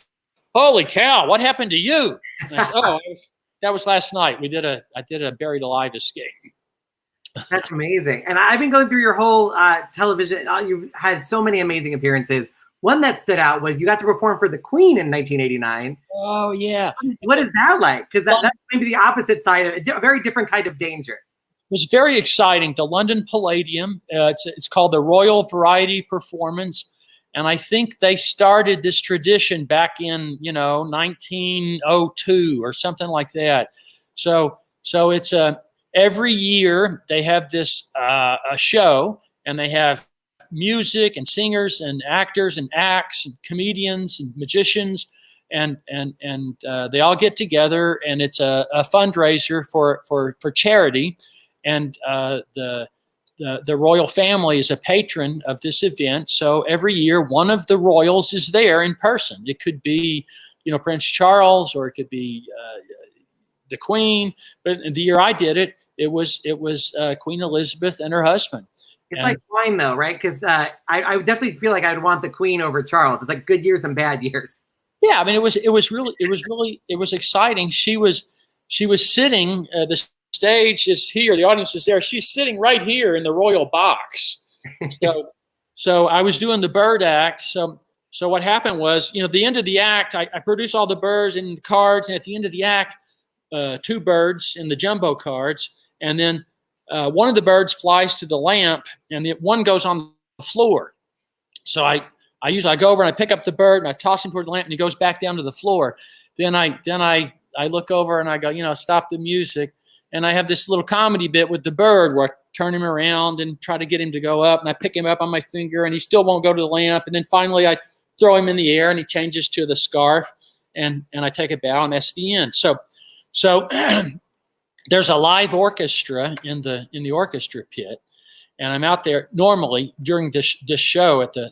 Speaker 2: "Holy cow, what happened to you?" And I said, "Oh, that was last night. I did a Buried Alive escape."
Speaker 1: That's amazing. And I've been going through your whole television. You had so many amazing appearances. One that stood out was you got to perform for the Queen in 1989.
Speaker 2: Oh, yeah.
Speaker 1: What is that like? Because that's maybe the opposite side of it, a very different kind of danger.
Speaker 2: It was very exciting. The London Palladium, it's called the Royal Variety Performance. And I think they started this tradition back in, 1902 or something like that. So it's every year they have this a show, and they have music and singers and actors and acts and comedians and magicians, and they all get together, and it's a fundraiser for charity. And the royal family is a patron of this event. So every year, one of the royals is there in person. It could be, Prince Charles, or it could be the Queen. But the year I did it, it was Queen Elizabeth and her husband.
Speaker 1: It's like wine, though, right? Because I definitely feel like I would want the Queen over Charles. It's like good years and bad years.
Speaker 2: Yeah, I mean, it was exciting. She was sitting. The stage is here. The audience is there. She's sitting right here in the royal box. So I was doing the bird act. So what happened was, at the end of the act, I produced all the birds and the cards, and at the end of the act, 2 birds in the jumbo cards, and then one of the birds flies to the lamp, and one goes on the floor. So I go over and I pick up the bird and I toss him toward the lamp, and he goes back down to the floor. Then I look over and I go, stop the music. And I have this little comedy bit with the bird where I turn him around and try to get him to go up, and I pick him up on my finger and he still won't go to the lamp. And then finally I throw him in the air and he changes to the scarf, and I take a bow, and that's the end. So there's a live orchestra in the orchestra pit. And I'm out there normally during this show at the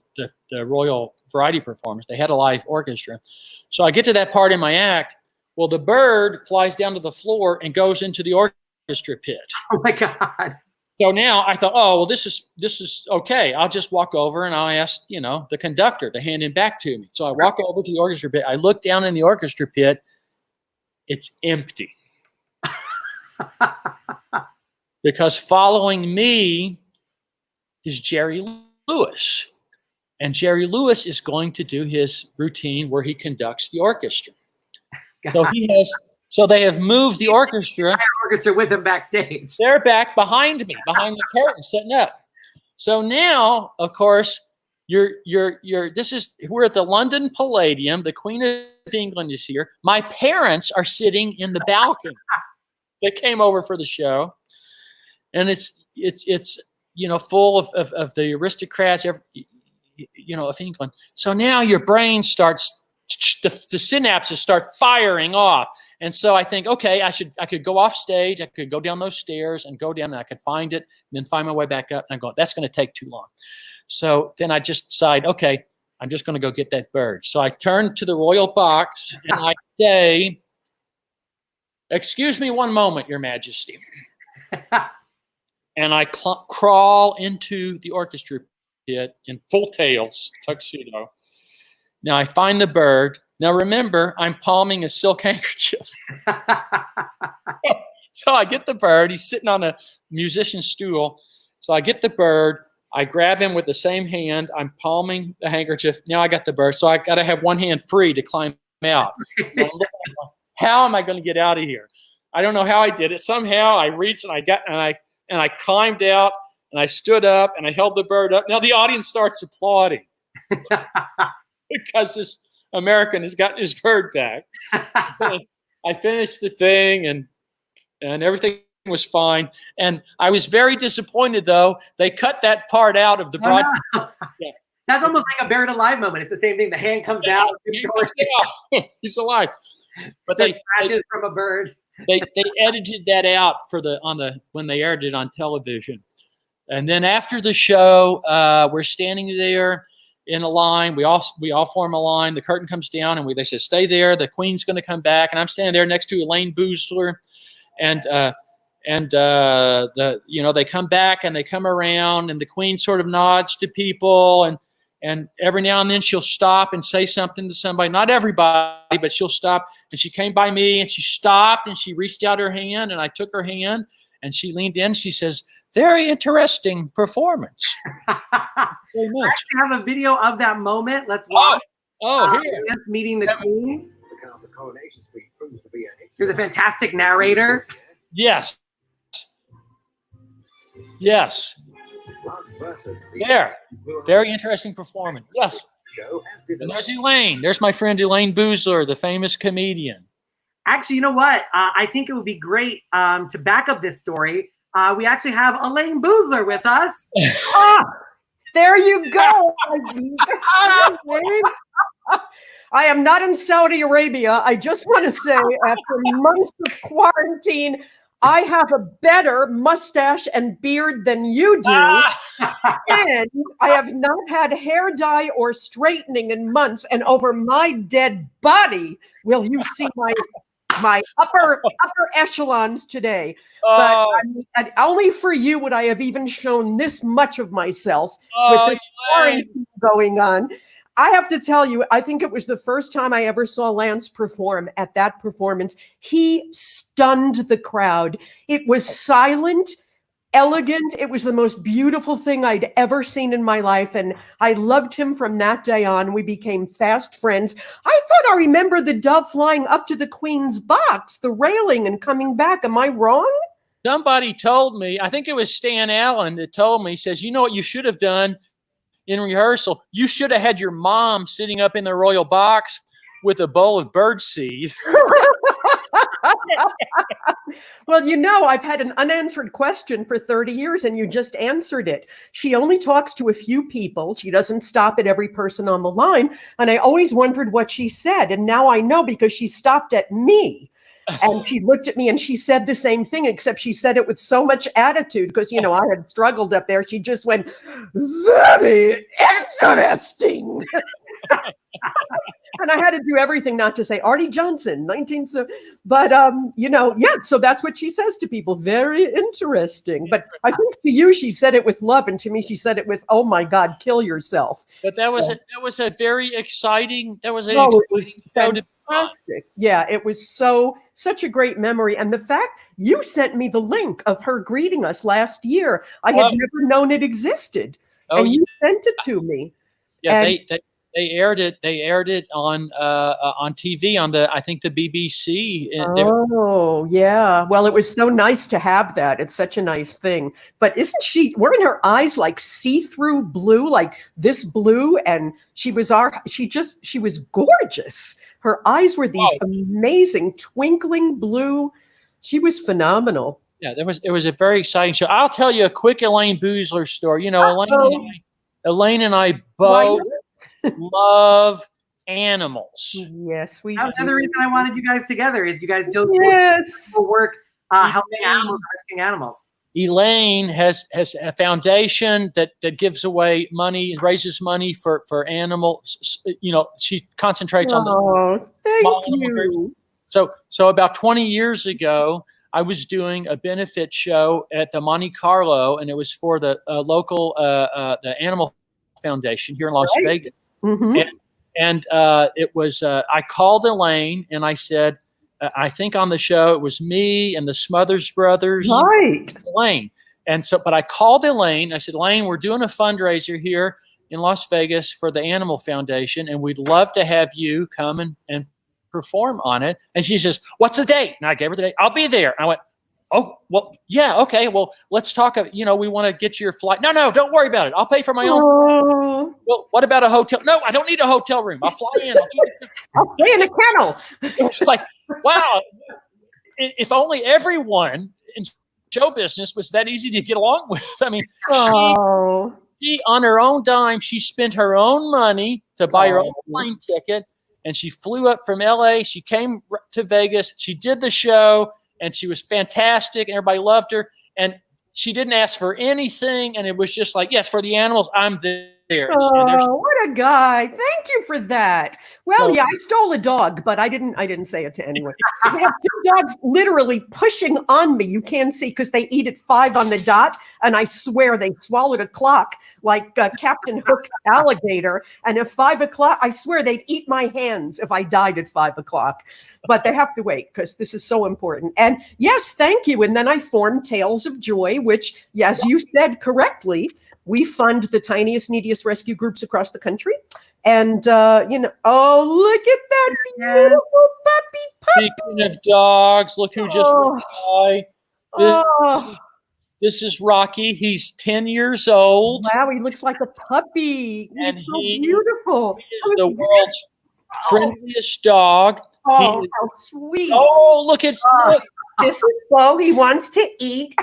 Speaker 2: Royal Variety Performance. They had a live orchestra. So I get to that part in my act. Well, the bird flies down to the floor and goes into the orchestra pit.
Speaker 1: Oh my God.
Speaker 2: So now I thought, oh, well, this is okay. I'll just walk over and I'll ask, the conductor to hand him back to me. So I walk over to the orchestra pit. I look down in the orchestra pit. It's empty. Because following me is Jerry Lewis. And Jerry Lewis is going to do his routine where he conducts the orchestra. God. So they have moved the orchestra
Speaker 1: with him backstage.
Speaker 2: They're back behind me, behind the curtain, setting up. So now, of course, we're at the London Palladium. The Queen of England is here. My parents are sitting in the balcony. They came over for the show, and it's full of the aristocrats, of England. So now your brain starts, the synapses start firing off. And so I think, okay, I could go off stage, I could go down those stairs and go down, and I could find it, and then find my way back up. And I'm going, that's going to take too long. So then I just decide, okay, I'm just going to go get that bird. So I turn to the royal box and I say, excuse me one moment, Your Majesty. And I crawl into the orchestra pit in full tails, tuxedo. Now I find the bird. Now remember, I'm palming a silk handkerchief. So I get the bird. He's sitting on a musician's stool. So I get the bird. I grab him with the same hand. I'm palming the handkerchief. Now I got the bird. So I got to have one hand free to climb out. How am I going to get out of here? I don't know how I did it. Somehow I reached and I climbed out and I stood up and I held the bird up. Now the audience starts applauding because this American has gotten his bird back. I finished the thing and everything was fine. And I was very disappointed, though. They cut that part out of the broadcast.
Speaker 1: Oh, no. Yeah. That's almost like a buried alive moment. It's the same thing. The hand comes out.
Speaker 2: He's alive. But
Speaker 1: they scratches from a bird.
Speaker 2: They edited that out when they aired it on television. And then after the show, we're standing there in a line. We all form a line. The curtain comes down, and they say, "Stay there. The Queen's going to come back." And I'm standing there next to Elayne Boosler, and they come back and they come around, and the Queen sort of nods to people, and every now and then she'll stop and say something to somebody. Not everybody, but she'll stop. And she came by me, and she stopped, and she reached out her hand, and I took her hand, and she leaned in. She says, "Very interesting performance."
Speaker 1: I actually have a video of that moment. Let's watch.
Speaker 2: Here.
Speaker 1: Meeting the Queen. There's a fantastic narrator.
Speaker 2: Yes. There. Very interesting performance. Yes. And there's Elayne. There's my friend Elayne Boosler, the famous comedian.
Speaker 1: Actually, you know what? I think it would be great to back up this story. We actually have Elayne Boosler with us.
Speaker 5: There you go. I am not in Saudi Arabia. I just want to say, after months of quarantine, I have a better mustache and beard than you do. And I have not had hair dye or straightening in months. And over my dead body will you see my my upper echelons today.
Speaker 2: Oh,
Speaker 5: But only for you would I have even shown this much of myself with
Speaker 2: oh,
Speaker 5: the quarantine going on. I have to tell you, I think it was the first time I ever saw Lance perform. At that performance, he stunned the crowd. It was silent, elegant. It was the most beautiful thing I'd ever seen in my life. And I loved him from that day on. We became fast friends. I thought I remember the dove flying up to the Queen's box, the railing, and coming back. Am I wrong?
Speaker 2: somebody told me, I think it was Stan Allen that told me, he says, you know what you should have done in rehearsal? You should have had your mom sitting up in the royal box with a bowl of birdseed.
Speaker 5: Well, you know, I've had an unanswered question for 30 years and you just answered it. She only talks to a few people. She doesn't stop at every person on the line. And I always wondered what she said. And now I know because she stopped at me. And she looked at me and she said the same thing, except she said it with so much attitude because, you know, I had struggled up there. She just went, very interesting. And I had to do everything not to say Artie Johnson, 19th. But, you know, yeah, so that's what she says to people. Very interesting. But I think to you, she said it with love. And to me, she said it with, oh, my God, kill yourself.
Speaker 2: But that was a very exciting, that was an
Speaker 5: Oh, it
Speaker 2: exciting
Speaker 5: was
Speaker 2: show to be on.
Speaker 5: fantastic. Yeah, it was such a great memory. And the fact you sent me the link of her greeting us last year, I had never known it existed.
Speaker 2: Oh,
Speaker 5: and you sent it to me.
Speaker 2: Yeah,
Speaker 5: And-
Speaker 2: they aired it. They aired it on TV on I think the BBC.
Speaker 5: Oh, yeah. Well, it was so nice to have that. It's such a nice thing. But weren't her eyes like see-through blue, like this blue? And she was gorgeous. Her eyes were these amazing twinkling blue. She was phenomenal.
Speaker 2: Yeah, it was a very exciting show. I'll tell you a quick Elayne Boosler story. You know, Elayne and I both love animals.
Speaker 5: Yes, we
Speaker 1: That's
Speaker 5: do.
Speaker 1: another reason I wanted you guys together is you guys do work helping animals, rescuing animals.
Speaker 2: Elayne has a foundation that gives away money, raises money for animals. You know, she concentrates on the.
Speaker 5: Oh, thank you.
Speaker 2: So about 20 years ago, I was doing a benefit show at the Monte Carlo, and it was for the local the Animal Foundation here in Las Vegas.
Speaker 5: Mm-hmm.
Speaker 2: And it was I called Elayne and I said, I think on the show it was me and the Smothers Brothers,
Speaker 5: right?
Speaker 2: Elayne. And so, but I called Elayne. I said, Elayne, we're doing a fundraiser here in Las Vegas for the Animal Foundation, and we'd love to have you come and perform on it. And she says, what's the date? And I gave her the date. I'll be there. I went, oh, well, yeah, okay. Well, let's talk. You know, we want to get your flight. No, don't worry about it. I'll pay for my own flight. Well, what about a hotel? No, I don't need a hotel room. I'll fly in.
Speaker 5: I'll stay in a kennel.
Speaker 2: It's like, wow, if only everyone in show business was that easy to get along with. I mean, she on her own dime, she spent her own money to buy her own plane ticket, and she flew up from LA. She came to Vegas. She did the show, and she was fantastic, and everybody loved her. And she didn't ask for anything, and it was just like, yes, for the animals, I'm there.
Speaker 5: Oh, what a guy. Thank you for that. Well, yeah, I stole a dog, but I didn't say it to anyone. I have two dogs literally pushing on me. You can't see because they eat at 5 on the dot. And I swear they swallowed a clock like Captain Hook's alligator. And at 5 o'clock, I swear they'd eat my hands if I died at 5 o'clock. But they have to wait because this is so important. And yes, thank you. And then I formed Tales of Joy, which, as you said correctly, we fund the tiniest, neediest rescue groups across the country. And, you know, oh, look at that beautiful puppy.
Speaker 2: Speaking of dogs, look who just went by. This is Rocky. He's 10 years old.
Speaker 5: Wow, he looks like a puppy. He's so beautiful.
Speaker 2: He is the world's friendliest dog.
Speaker 5: Oh, how sweet.
Speaker 2: Oh, look at look.
Speaker 5: This is Bo. He wants to eat.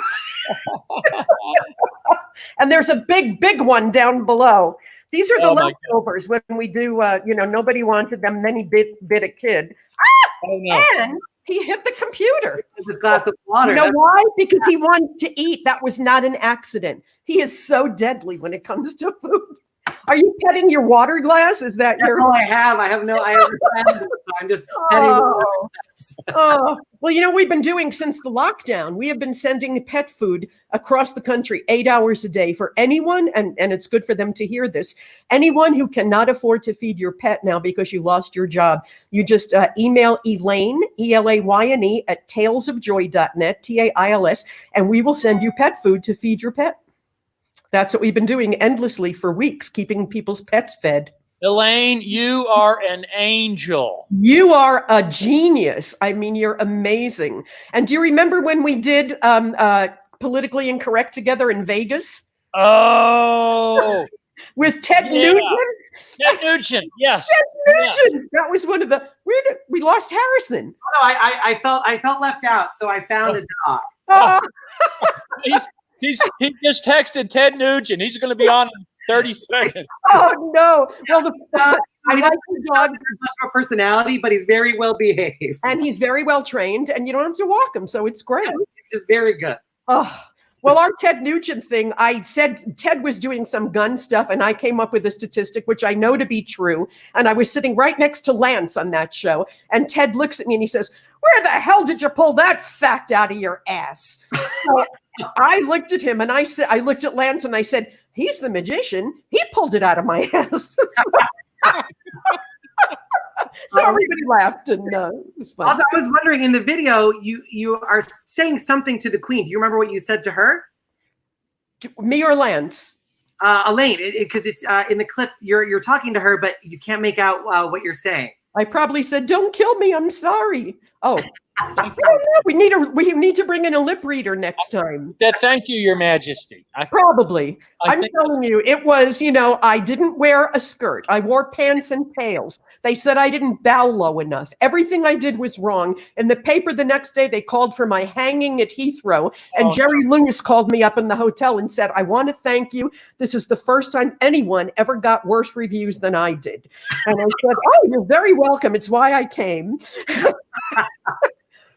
Speaker 5: And there's a big one down below. These are the leftovers when we do, you know, nobody wanted them, then he bit a kid. And he hit the computer.
Speaker 1: This glass of water.
Speaker 5: You know why? Because he wants to eat. That was not an accident. He is so deadly when it comes to food. Are you petting your water glass? Is that your?
Speaker 1: No, I have no. I have. So I'm just petting.
Speaker 5: Oh, well, you know, we've been doing since the lockdown. We have been sending pet food across the country 8 hours a day for anyone, and it's good for them to hear this. Anyone who cannot afford to feed your pet now because you lost your job, you just email Elayne, Elayne, at talesofjoy.net, TAILS, and we will send you pet food to feed your pet. That's what we've been doing endlessly for weeks, keeping people's pets fed.
Speaker 2: Elayne, you are an angel.
Speaker 5: You are a genius. I mean, you're amazing. And do you remember when we did Politically Incorrect together in Vegas?
Speaker 2: Oh.
Speaker 5: With Ted
Speaker 2: Yeah.
Speaker 5: Nugent?
Speaker 2: Ted Nugent, yes.
Speaker 5: Ted Nugent. That was one of the, we lost Harrison.
Speaker 1: No, I felt left out, so I found a dog.
Speaker 5: Oh,
Speaker 2: He just texted Ted Nugent. He's going to be on in 30 seconds.
Speaker 5: oh no. Well, I like the dog.
Speaker 1: Much of a personality, but he's very well behaved.
Speaker 5: And he's very well trained, and you don't have to walk him, so it's great.
Speaker 1: He's just very good.
Speaker 5: Oh, well, our Ted Nugent thing, I said Ted was doing some gun stuff, and I came up with a statistic, which I know to be true. And I was sitting right next to Lance on that show. And Ted looks at me and he says, "Where the hell did you pull that fact out of your ass?" So I looked at him and I looked at Lance and I said, "He's the magician. He pulled it out of my ass." So everybody laughed, and it was fun.
Speaker 1: Also, I was wondering, in the video, you are saying something to the Queen. Do you remember what you said to her?
Speaker 5: Me or Lance?
Speaker 1: Elayne, because it's in the clip. You're talking to her, but you can't make out what you're saying.
Speaker 5: I probably said, "Don't kill me. I'm sorry." Oh, no, we need to bring in a lip reader next time.
Speaker 2: Thank you, Your Majesty.
Speaker 5: Probably. I'm
Speaker 2: think
Speaker 5: telling you, it was, I didn't wear a skirt. I wore pants and tails. They said I didn't bow low enough. Everything I did was wrong. In the paper the next day, they called for my hanging at Heathrow. And Jerry Lewis called me up in the hotel and said, "I want to thank you. This is the first time anyone ever got worse reviews than I did." And I said, "Oh, you're very welcome. It's why I came."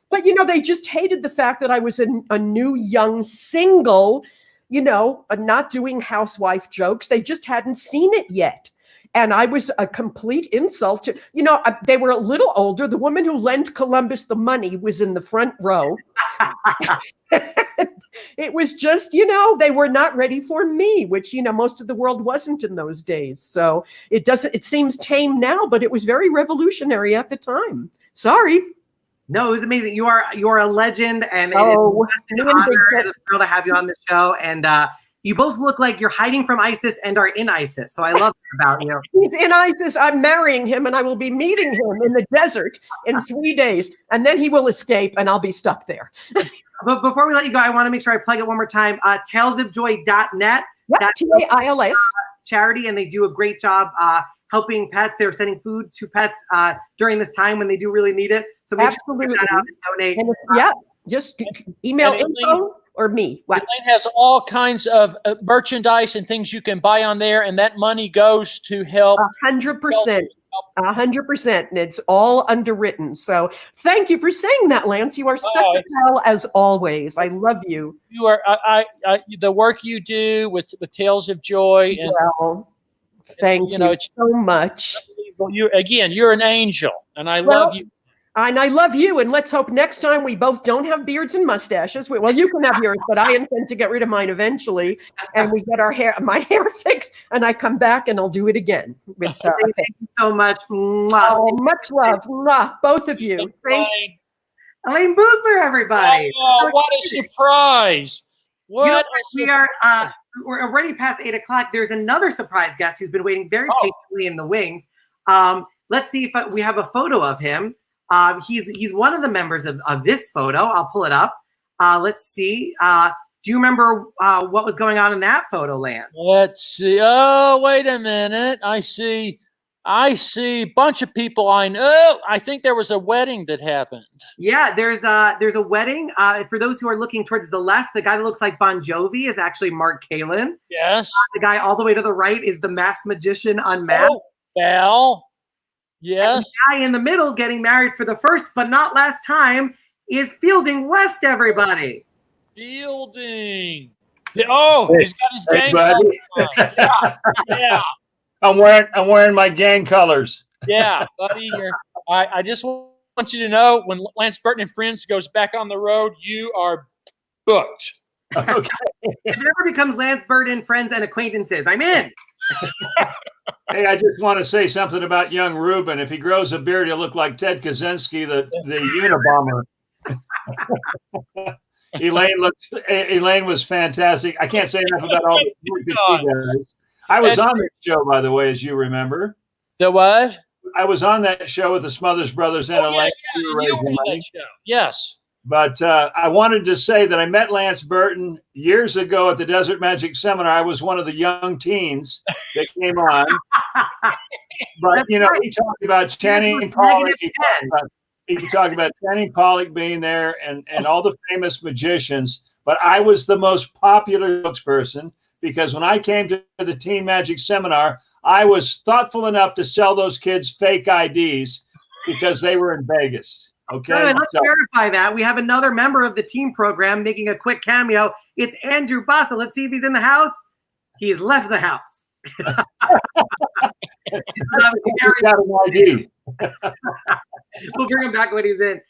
Speaker 5: But, they just hated the fact that I was a new, young, single, not doing housewife jokes. They just hadn't seen it yet. And I was a complete insult to, they were a little older. The woman who lent Columbus the money was in the front row. It was just, they were not ready for me, which, most of the world wasn't in those days. So it seems tame now, but it was very revolutionary at the time. Sorry.
Speaker 1: No, it was amazing. You are a legend, and
Speaker 5: Oh,
Speaker 1: it's an honor and a thrill to have you on the show. And you both look like you're hiding from ISIS and are in ISIS. So I love that about you.
Speaker 5: He's in ISIS. I'm marrying him, and I will be meeting him in the desert in 3 days, and then he will escape, and I'll be stuck there.
Speaker 1: But before we let you go, I want to make sure I plug it one more time. Talesofjoy.net.
Speaker 5: Yep,
Speaker 1: That's
Speaker 5: TAILS.
Speaker 1: charity, and they do a great job helping pets. They're sending food to pets during this time when they do really need it. So make sure you check that out and donate.
Speaker 5: And just email info or me. What?
Speaker 2: Elayne has all kinds of merchandise and things you can buy on there, and that money goes to help.
Speaker 5: 100%. 100%. And it's all underwritten. So thank you for saying that, Lance. You are such a pal as always. I love you.
Speaker 2: You are the work you do with Tales of Joy, and
Speaker 5: thank you so much.
Speaker 2: You're an angel, and I love you.
Speaker 5: And I love you. And let's hope next time we both don't have beards and mustaches. Well, you can have yours, but I intend to get rid of mine eventually. And we get my hair fixed, and I come back and I'll do it again. Thank
Speaker 1: you so much.
Speaker 5: Oh, much love. Both of you. Thank you.
Speaker 1: Elayne Boosler, everybody.
Speaker 2: Oh, what a surprise. We're
Speaker 1: already past 8 o'clock. There's another surprise guest who's been waiting very patiently in the wings. Let's see if we have a photo of him. He's one of the members of this photo. I'll pull it up. Let's see. Do you remember what was going on in that photo, Lance?
Speaker 2: Let's see. Oh, wait a minute. I see a bunch of people I know. I think there was a wedding that happened.
Speaker 1: Yeah, there's a wedding. For those who are looking towards the left, the guy that looks like Bon Jovi is actually Mark Kalin.
Speaker 2: Yes.
Speaker 1: The guy all the way to the right is the masked magician Unmasked.
Speaker 2: Oh, Val. Yes.
Speaker 1: And the guy in the middle getting married for the first but not last time is Fielding West, everybody.
Speaker 2: Fielding. Oh, he's got his gang
Speaker 6: buddy.
Speaker 2: colors on. Yeah.
Speaker 6: I'm wearing my gang colors.
Speaker 2: Yeah, buddy. I just want want you to know when Lance Burton and Friends goes back on the road, you are booked.
Speaker 1: Okay. If it ever becomes Lance Burton, Friends, and Acquaintances, I'm in.
Speaker 6: Hey, I just want to say something about young Ruben. If he grows a beard, he'll look like Ted Kaczynski, the Unabomber. Elayne was fantastic. I can't say enough about all the guys. I was on that show, by the way, as you remember.
Speaker 2: The what?
Speaker 6: I was on that show with the Smothers Brothers and Elayne.
Speaker 2: You were on that show. Yes.
Speaker 6: But I wanted to say that I met Lance Burton years ago at the Desert Magic Seminar. I was one of the young teens that came on. But, you know, he talked about Channing Pollock. He talked about Channing Pollock being there and all the famous magicians. But I was the most popular spokesperson because when I came to the Teen Magic Seminar, I was thoughtful enough to sell those kids fake IDs because they were in Vegas. Okay.
Speaker 1: Let's verify that. We have another member of the team program making a quick cameo. It's Andrew Bossa. Let's see if he's in the house. He's left the house.
Speaker 6: He's got an ID.
Speaker 1: We'll bring him back when he's in.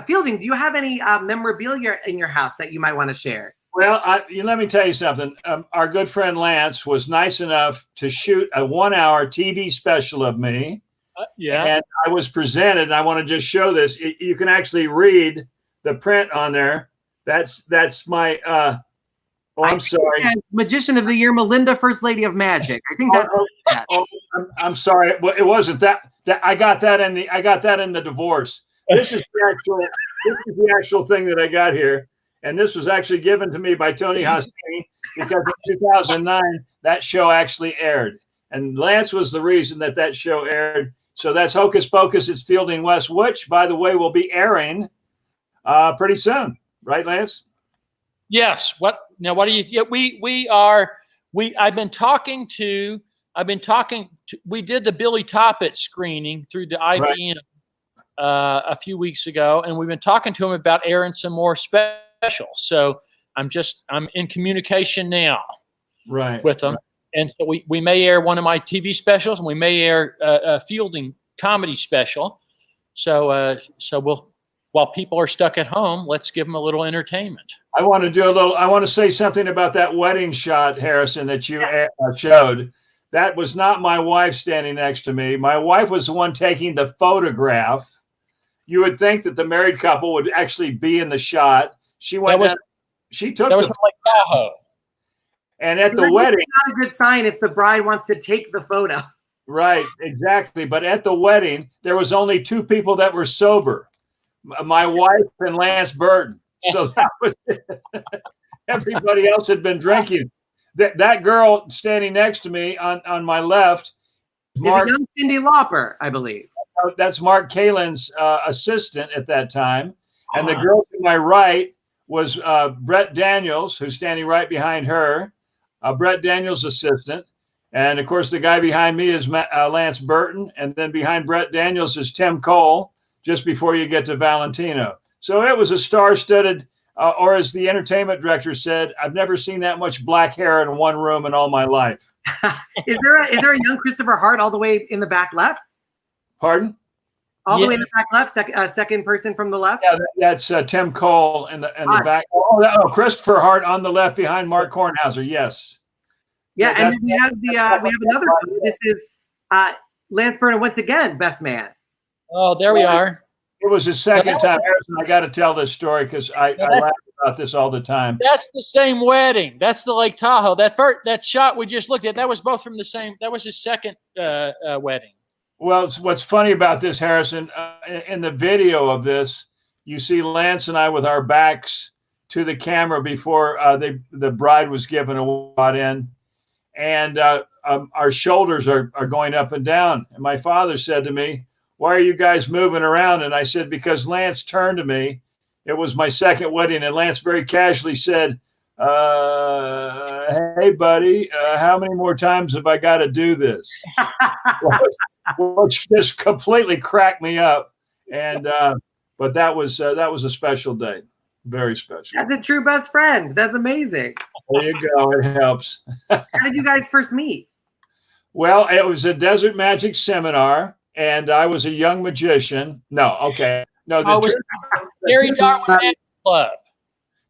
Speaker 1: Fielding, do you have any memorabilia in your house that you might want to share?
Speaker 6: Well, let me tell you something. Our good friend Lance was nice enough to shoot a 1-hour TV special of me. And I was presented, and I want to just show this. You can actually read the print on there. That's my I'm sorry.
Speaker 1: Magician of the Year, Melinda, First Lady of Magic. I think that's
Speaker 6: I'm sorry. Well, it wasn't that I got that in the divorce. This is the actual thing that I got here. And this was actually given to me by Tony Hostini because in 2009 that show actually aired. And Lance was the reason that show aired. So that's Hocus Pocus. It's Fielding West, which, by the way, will be airing pretty soon. Right, Lance?
Speaker 2: Yes. What do you? Yeah, I've been talking to. We did the Billy Toppett screening through the IBM a few weeks ago, and we've been talking to him about airing some more specials. So I'm in communication now, with them. And so we may air one of my TV specials, and we may air a Fielding comedy special. So while people are stuck at home, let's give them a little entertainment.
Speaker 6: I want to say something about that wedding shot, Harrison, that you showed. That was not my wife standing next to me. My wife was the one taking the photograph. You would think that the married couple would actually be in the shot. She went. She took.
Speaker 2: That was from Lake Tahoe.
Speaker 6: And at the wedding,
Speaker 1: not a good sign if the bride wants to take the photo.
Speaker 6: Right, exactly. But at the wedding, there was only 2 people that were sober, my wife and Lance Burton. So that was everybody else had been drinking. That girl standing next to me on my left
Speaker 1: is a young Cyndi Lauper, I believe.
Speaker 6: That's Mark Kalin's assistant at that time, and the girl to my right was Brett Daniels, who's standing right behind her. Brett Daniels' assistant. And, of course, the guy behind me is Lance Burton. And then behind Brett Daniels is Tim Cole, just before you get to Valentino. So it was a star-studded, or as the entertainment director said, I've never seen that much black hair in one room in all my life.
Speaker 1: Is there a young Christopher Hart all the way in the back left?
Speaker 6: Pardon?
Speaker 1: All the way in the back left, second person from the left?
Speaker 6: Yeah, that's Tim Cole in the back. Oh, Christopher Hart on the left behind Mark Kornhauser, yes.
Speaker 1: Yeah, and we have another one. This is Lance Burton once again, best man.
Speaker 2: Oh, there we are.
Speaker 6: It was his second time. Harrison, I got to tell this story because I laugh about this all the time.
Speaker 2: That's the same wedding. That's the Lake Tahoe. That shot we just looked at, that was both from the same. That was his second wedding. Well,
Speaker 6: what's funny about this, Harrison, in the video of this, you see Lance and I with our backs to the camera before the bride was given a wad in, and our shoulders are going up and down. And my father said to me, "Why are you guys moving around?" And I said, "Because Lance turned to me. It was my second wedding." And Lance very casually said, "Hey, buddy, how many more times have I got to do this?" Which just completely cracked me up. And but that was a special day, very special.
Speaker 1: That's a true best friend. That's amazing.
Speaker 6: There you go. It helps.
Speaker 1: How did you guys first meet?
Speaker 6: Well, it was a Desert Magic seminar. and I was a young magician. No, okay. No,
Speaker 2: Oh, it was Gary Darwin Magic Club.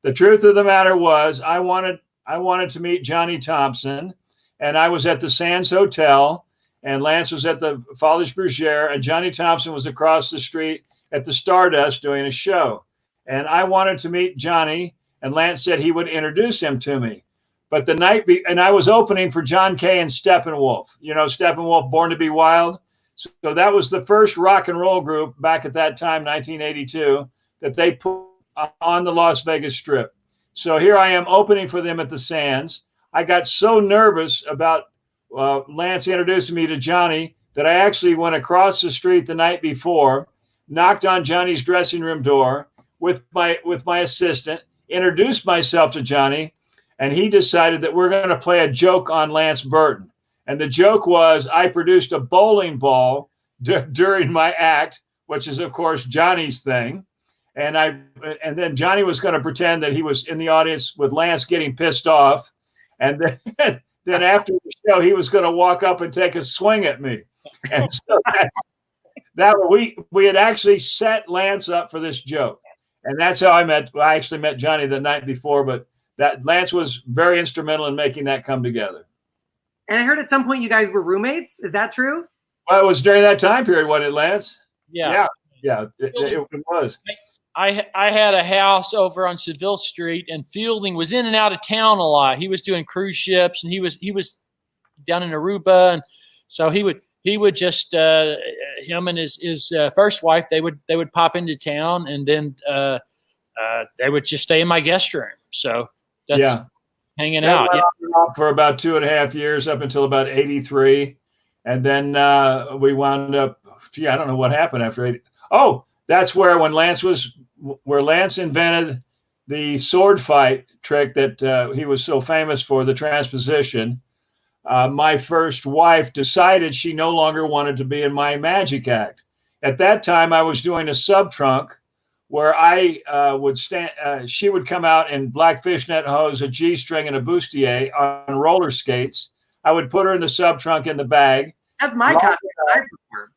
Speaker 6: the truth of the matter was I wanted to meet Johnny Thompson, and I was at the Sands Hotel, and Lance was at the Folies Bergère, and Johnny Thompson was across the street at the Stardust doing a show. And I wanted to meet Johnny, and Lance said he would introduce him to me. But the night, and I was opening for John Kay and Steppenwolf, Steppenwolf, Born to Be Wild. So that was the first rock and roll group back at that time, 1982, that they put on the Las Vegas Strip. So here I am opening for them at the Sands. I got so nervous about Lance introducing me to Johnny that I actually went across the street the night before, knocked on Johnny's dressing room door with my assistant, introduced myself to Johnny, and he decided that we're going to play a joke on Lance Burton. And the joke was I produced a bowling ball during my act, which is, of course, Johnny's thing. And then Johnny was going to pretend that he was in the audience with Lance getting pissed off. And then after the show, he was going to walk up and take a swing at me. And so we had actually set Lance up for this joke. And that's how I actually met Johnny the night before, but that Lance was very instrumental in making that come together.
Speaker 1: And I heard at some point you guys were roommates. Is that true?
Speaker 6: Well, it was during that time period, wasn't it, Lance?
Speaker 2: Yeah.
Speaker 6: It was.
Speaker 2: I had a house over on Seville Street, and Fielding was in and out of town a lot. He was doing cruise ships, and he was down in Aruba, and so he would just him and his first wife, they would pop into town, and then they would just stay in my guest room. So that's hanging out.
Speaker 6: For about 2.5 years, up until about 83. And then we wound up, I don't know what happened after 80. Oh, that's where Lance invented the sword fight trick that he was so famous for, the transposition. My first wife decided she no longer wanted to be in my magic act. At that time, I was doing a sub-trunk where I would stand, she would come out in black fishnet hose, a G-string, and a bustier on roller skates. I would put her in the sub-trunk in the bag.
Speaker 1: That's my costume that I perform.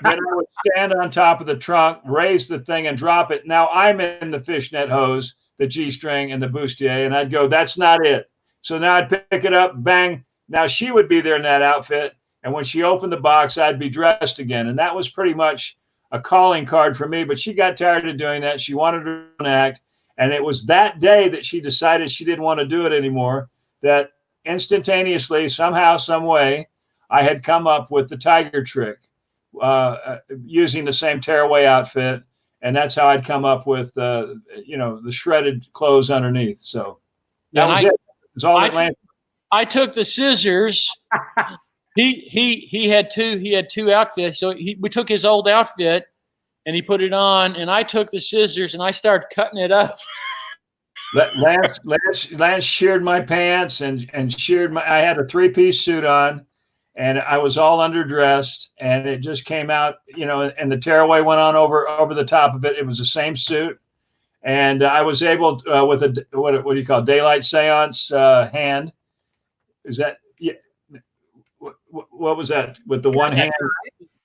Speaker 6: Then I would stand on top of the trunk, raise the thing, and drop it. Now I'm in the fishnet hose, the G-string, and the bustier, and I'd go, that's not it. So now I'd pick it up, bang. Now she would be there in that outfit, and when she opened the box, I'd be dressed again. And that was pretty much a calling card for me, but she got tired of doing that. She wanted her own act, and it was that day that she decided she didn't want to do it anymore, that instantaneously, somehow, some way, I had come up with the tiger trick using the same tearaway outfit, and that's how I'd come up with the shredded clothes underneath. So that was it. It was all Atlanta.
Speaker 2: I took the scissors. He had two outfits. So we took his old outfit and he put it on, and I took the scissors and I started cutting it up.
Speaker 6: Lance sheared my pants and sheared I had a 3-piece suit on, and I was all underdressed, and it just came out, and the tearaway went on over the top of it. It was the same suit. And I was able with a, what do you call it? Daylight seance hand. Is that, yeah. What was that with the one hand?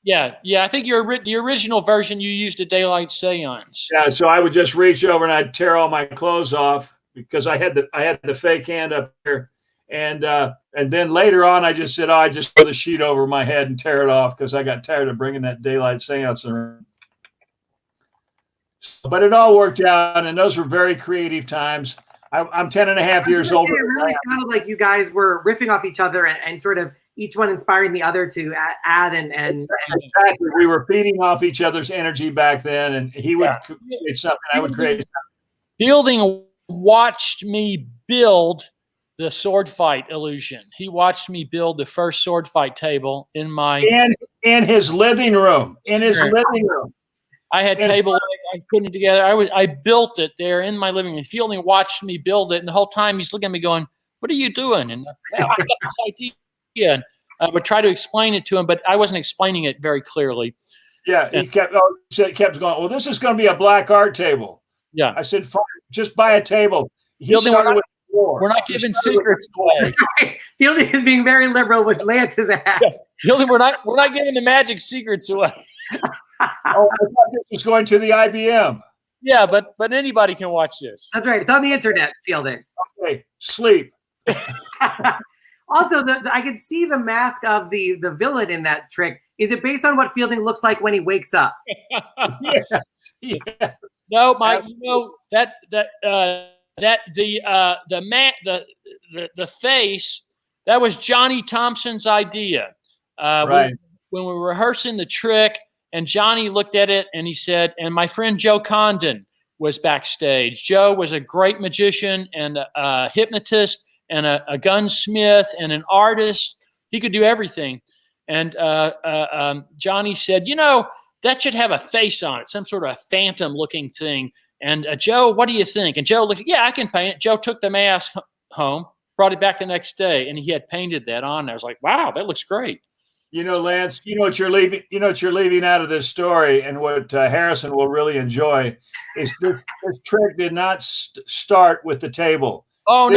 Speaker 2: Yeah. I think the original version you used a daylight seance.
Speaker 6: Yeah, so I would just reach over and I'd tear all my clothes off because I had the fake hand up here, and then later on I just said, I just throw the sheet over my head and tear it off because I got tired of bringing that daylight seance around. But it all worked out, and those were very creative times. I'm 10.5 years old.
Speaker 1: It really sounded like you guys were riffing off each other and sort of each one inspiring the other to add and
Speaker 6: exactly. We were feeding off each other's energy back then, and he would create something, I would create something.
Speaker 2: Fielding watched me build the sword fight illusion. He watched me build the first sword fight table in
Speaker 6: his living room. In his living room.
Speaker 2: I had table, I put it together. I built it there in my living room. Fielding watched me build it, and the whole time he's looking at me going, "What are you doing?" And I got this idea, and I would try to explain it to him, but I wasn't explaining it very clearly.
Speaker 6: Yeah, he kept going, well, this is going to be a black art table.
Speaker 2: Yeah.
Speaker 6: I said, fine, just buy a table. He
Speaker 2: Fielding,
Speaker 6: started with
Speaker 2: we're not giving secrets away.
Speaker 1: Fielding is being very liberal with Lance's act.
Speaker 2: Yes. Fielding, we're not giving the magic secrets away.
Speaker 6: Oh, I thought this was going to the IBM.
Speaker 2: Yeah, but anybody can watch this.
Speaker 1: That's right. It's on the internet, Fielding.
Speaker 6: Okay, sleep.
Speaker 1: Also, I could see the mask of the villain in that trick. Is it based on what Fielding looks like when he wakes up?
Speaker 6: Yes. Yes.
Speaker 2: No, the face, that was Johnny Thompson's idea.
Speaker 6: Right.
Speaker 2: When we were rehearsing the trick, and Johnny looked at it and he said, and my friend Joe Condon was backstage. Joe was a great magician and a hypnotist and a gunsmith and an artist. He could do everything. And Johnny said, that should have a face on it, some sort of a phantom-looking thing. And Joe, what do you think? And Joe looked, yeah, I can paint it. Joe took the mask home, brought it back the next day, and he had painted that on. I was like, wow, that looks great.
Speaker 6: Lance, what you're leaving out of this story, and what Harrison will really enjoy is this trick did not start with the table.
Speaker 2: Oh,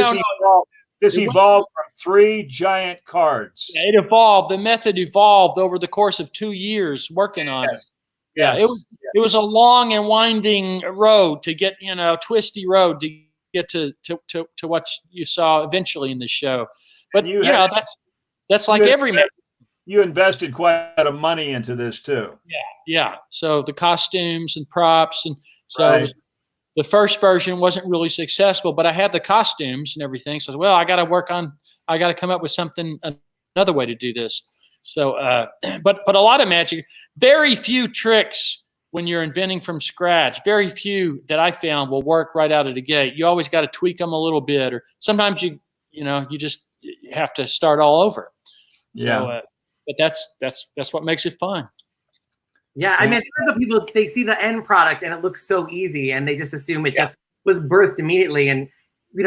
Speaker 6: This evolved from 3 giant cards.
Speaker 2: Yeah, it evolved. The method evolved over the course of 2 years working on it. Yeah,
Speaker 6: Yes.
Speaker 2: It was a long and winding road to get, twisty road to get to what you saw eventually in the show. But that's like every method.
Speaker 6: You invested quite a lot of money into this too.
Speaker 2: Yeah. So the costumes and props, and so
Speaker 6: Right.
Speaker 2: the first version wasn't really successful, but I had the costumes and everything. So I said, well, I got to come up with another way to do this. So, but a lot of magic, very few tricks when you're inventing from scratch, very few that I found will work right out of the gate. You always got to tweak them a little bit, or sometimes you just have to start all over.
Speaker 6: Yeah.
Speaker 2: So, but that's what makes it fun.
Speaker 1: Yeah, I mean, people, they see the end product and it looks so easy, and they just assume it just was birthed immediately. And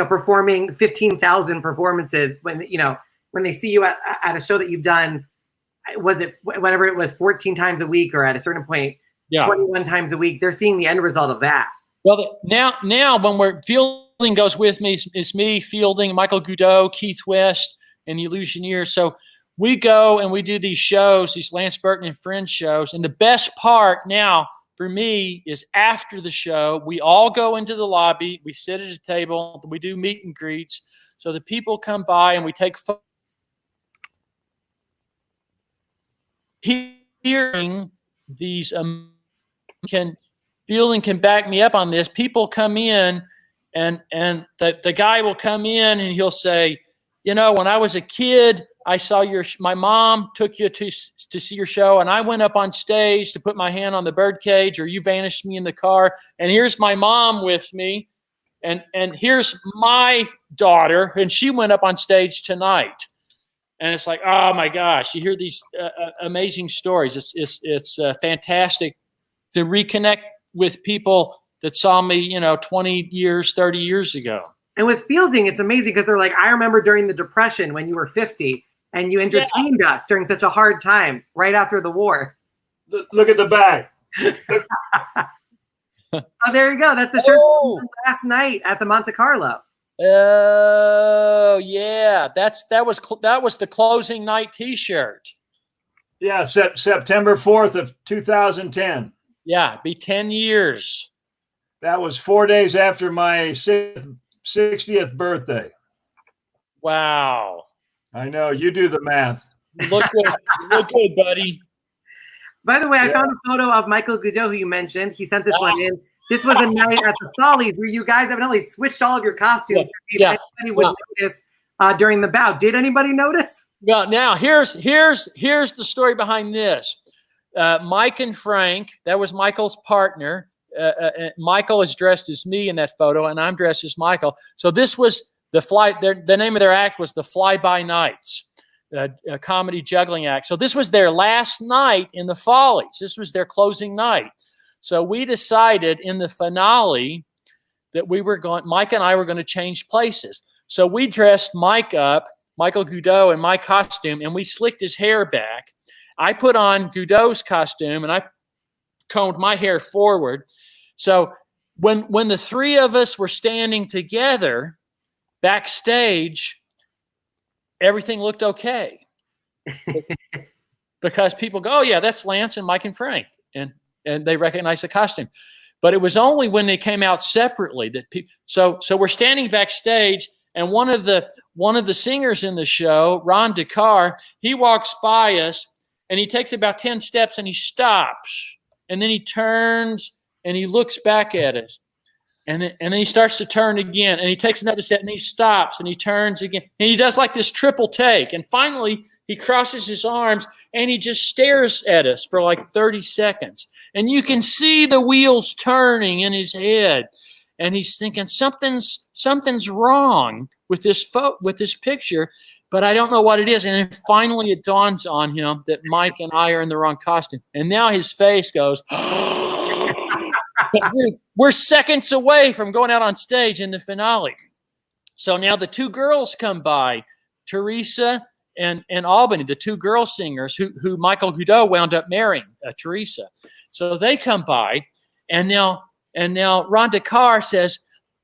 Speaker 1: performing 15,000 performances when they see you at a show that you've done, was it whatever it was, 14 times a week, or at a certain point, 21 times a week, they're seeing the end result of that.
Speaker 2: Well, now when Fielding goes with me, it's me, Fielding, Michael Goudot, Keith West, and the Illusioneer. So we go and we do these shows, these Lance Burton and Friends shows. And the best part now for me is after the show, we all go into the lobby, we sit at a table, we do meet and greets. So the people come by and we take photos. Hearing these Fielding can back me up on this. People come in and the guy will come in and he'll say, when I was a kid, I saw my mom took you to see your show, and I went up on stage to put my hand on the bird cage, or you vanished me in the car, and here's my mom with me, and here's my daughter, and she went up on stage tonight. And it's like, oh my gosh, you hear these amazing stories. It's fantastic to reconnect with people that saw me, 20 years, 30 years ago. And
Speaker 1: with Fielding, it's amazing because they're like, I remember during the Depression when you were 50 and you entertained us during such a hard time right after the war.
Speaker 6: Look at the back.
Speaker 1: Oh, there you go. That's the shirt last night at the Monte Carlo.
Speaker 2: Oh yeah, that was the closing night T-shirt.
Speaker 6: Yeah, September 4th of 2010.
Speaker 2: Yeah, be 10 years.
Speaker 6: That was 4 days after my 60th birthday.
Speaker 2: Wow.
Speaker 6: I know. You do the math.
Speaker 2: Look good, buddy.
Speaker 1: By the way, I found a photo of Michael Goudot, who you mentioned. He sent this one in. This was a night at the Follies where you guys evidently switched all of your costumes to see if anybody would notice during the bout. Did anybody notice?
Speaker 2: Well, now here's the story behind this. Mike and Frank, that was Michael's partner. Michael is dressed as me in that photo, and I'm dressed as Michael. So this was the name of their act was the Fly-By Nights, a comedy juggling act. So this was their last night in the Follies. This was their closing night. So we decided in the finale that Mike and I were going to change places. So we dressed Mike up, Michael Goudot, in my costume, and we slicked his hair back. I put on Goudot's costume, and I combed my hair forward. So when the three of us were standing together, backstage, everything looked okay. Because people go, oh yeah, that's Lance and Mike and Frank, and they recognize the costume. But it was only when they came out separately that people. So we're standing backstage, and one of the singers in the show, Ron DeCar, he walks by us, and he takes about 10 steps, and he stops, and then he turns and he looks back at us, and then he starts to turn again, and he takes another step, and he stops, and he turns again, and he does like this triple take, and finally he crosses his arms, and he just stares at us for like 30 seconds. And you can see the wheels turning in his head. And he's thinking, something's wrong with this picture, but I don't know what it is. And then finally it dawns on him that Mike and I are in the wrong costume. And now his face goes, we're seconds away from going out on stage in the finale. So now the two girls come by, Teresa and Albany, the two girl singers who Michael Goudeau wound up marrying, Teresa. So they come by, and now Ron DeCar says,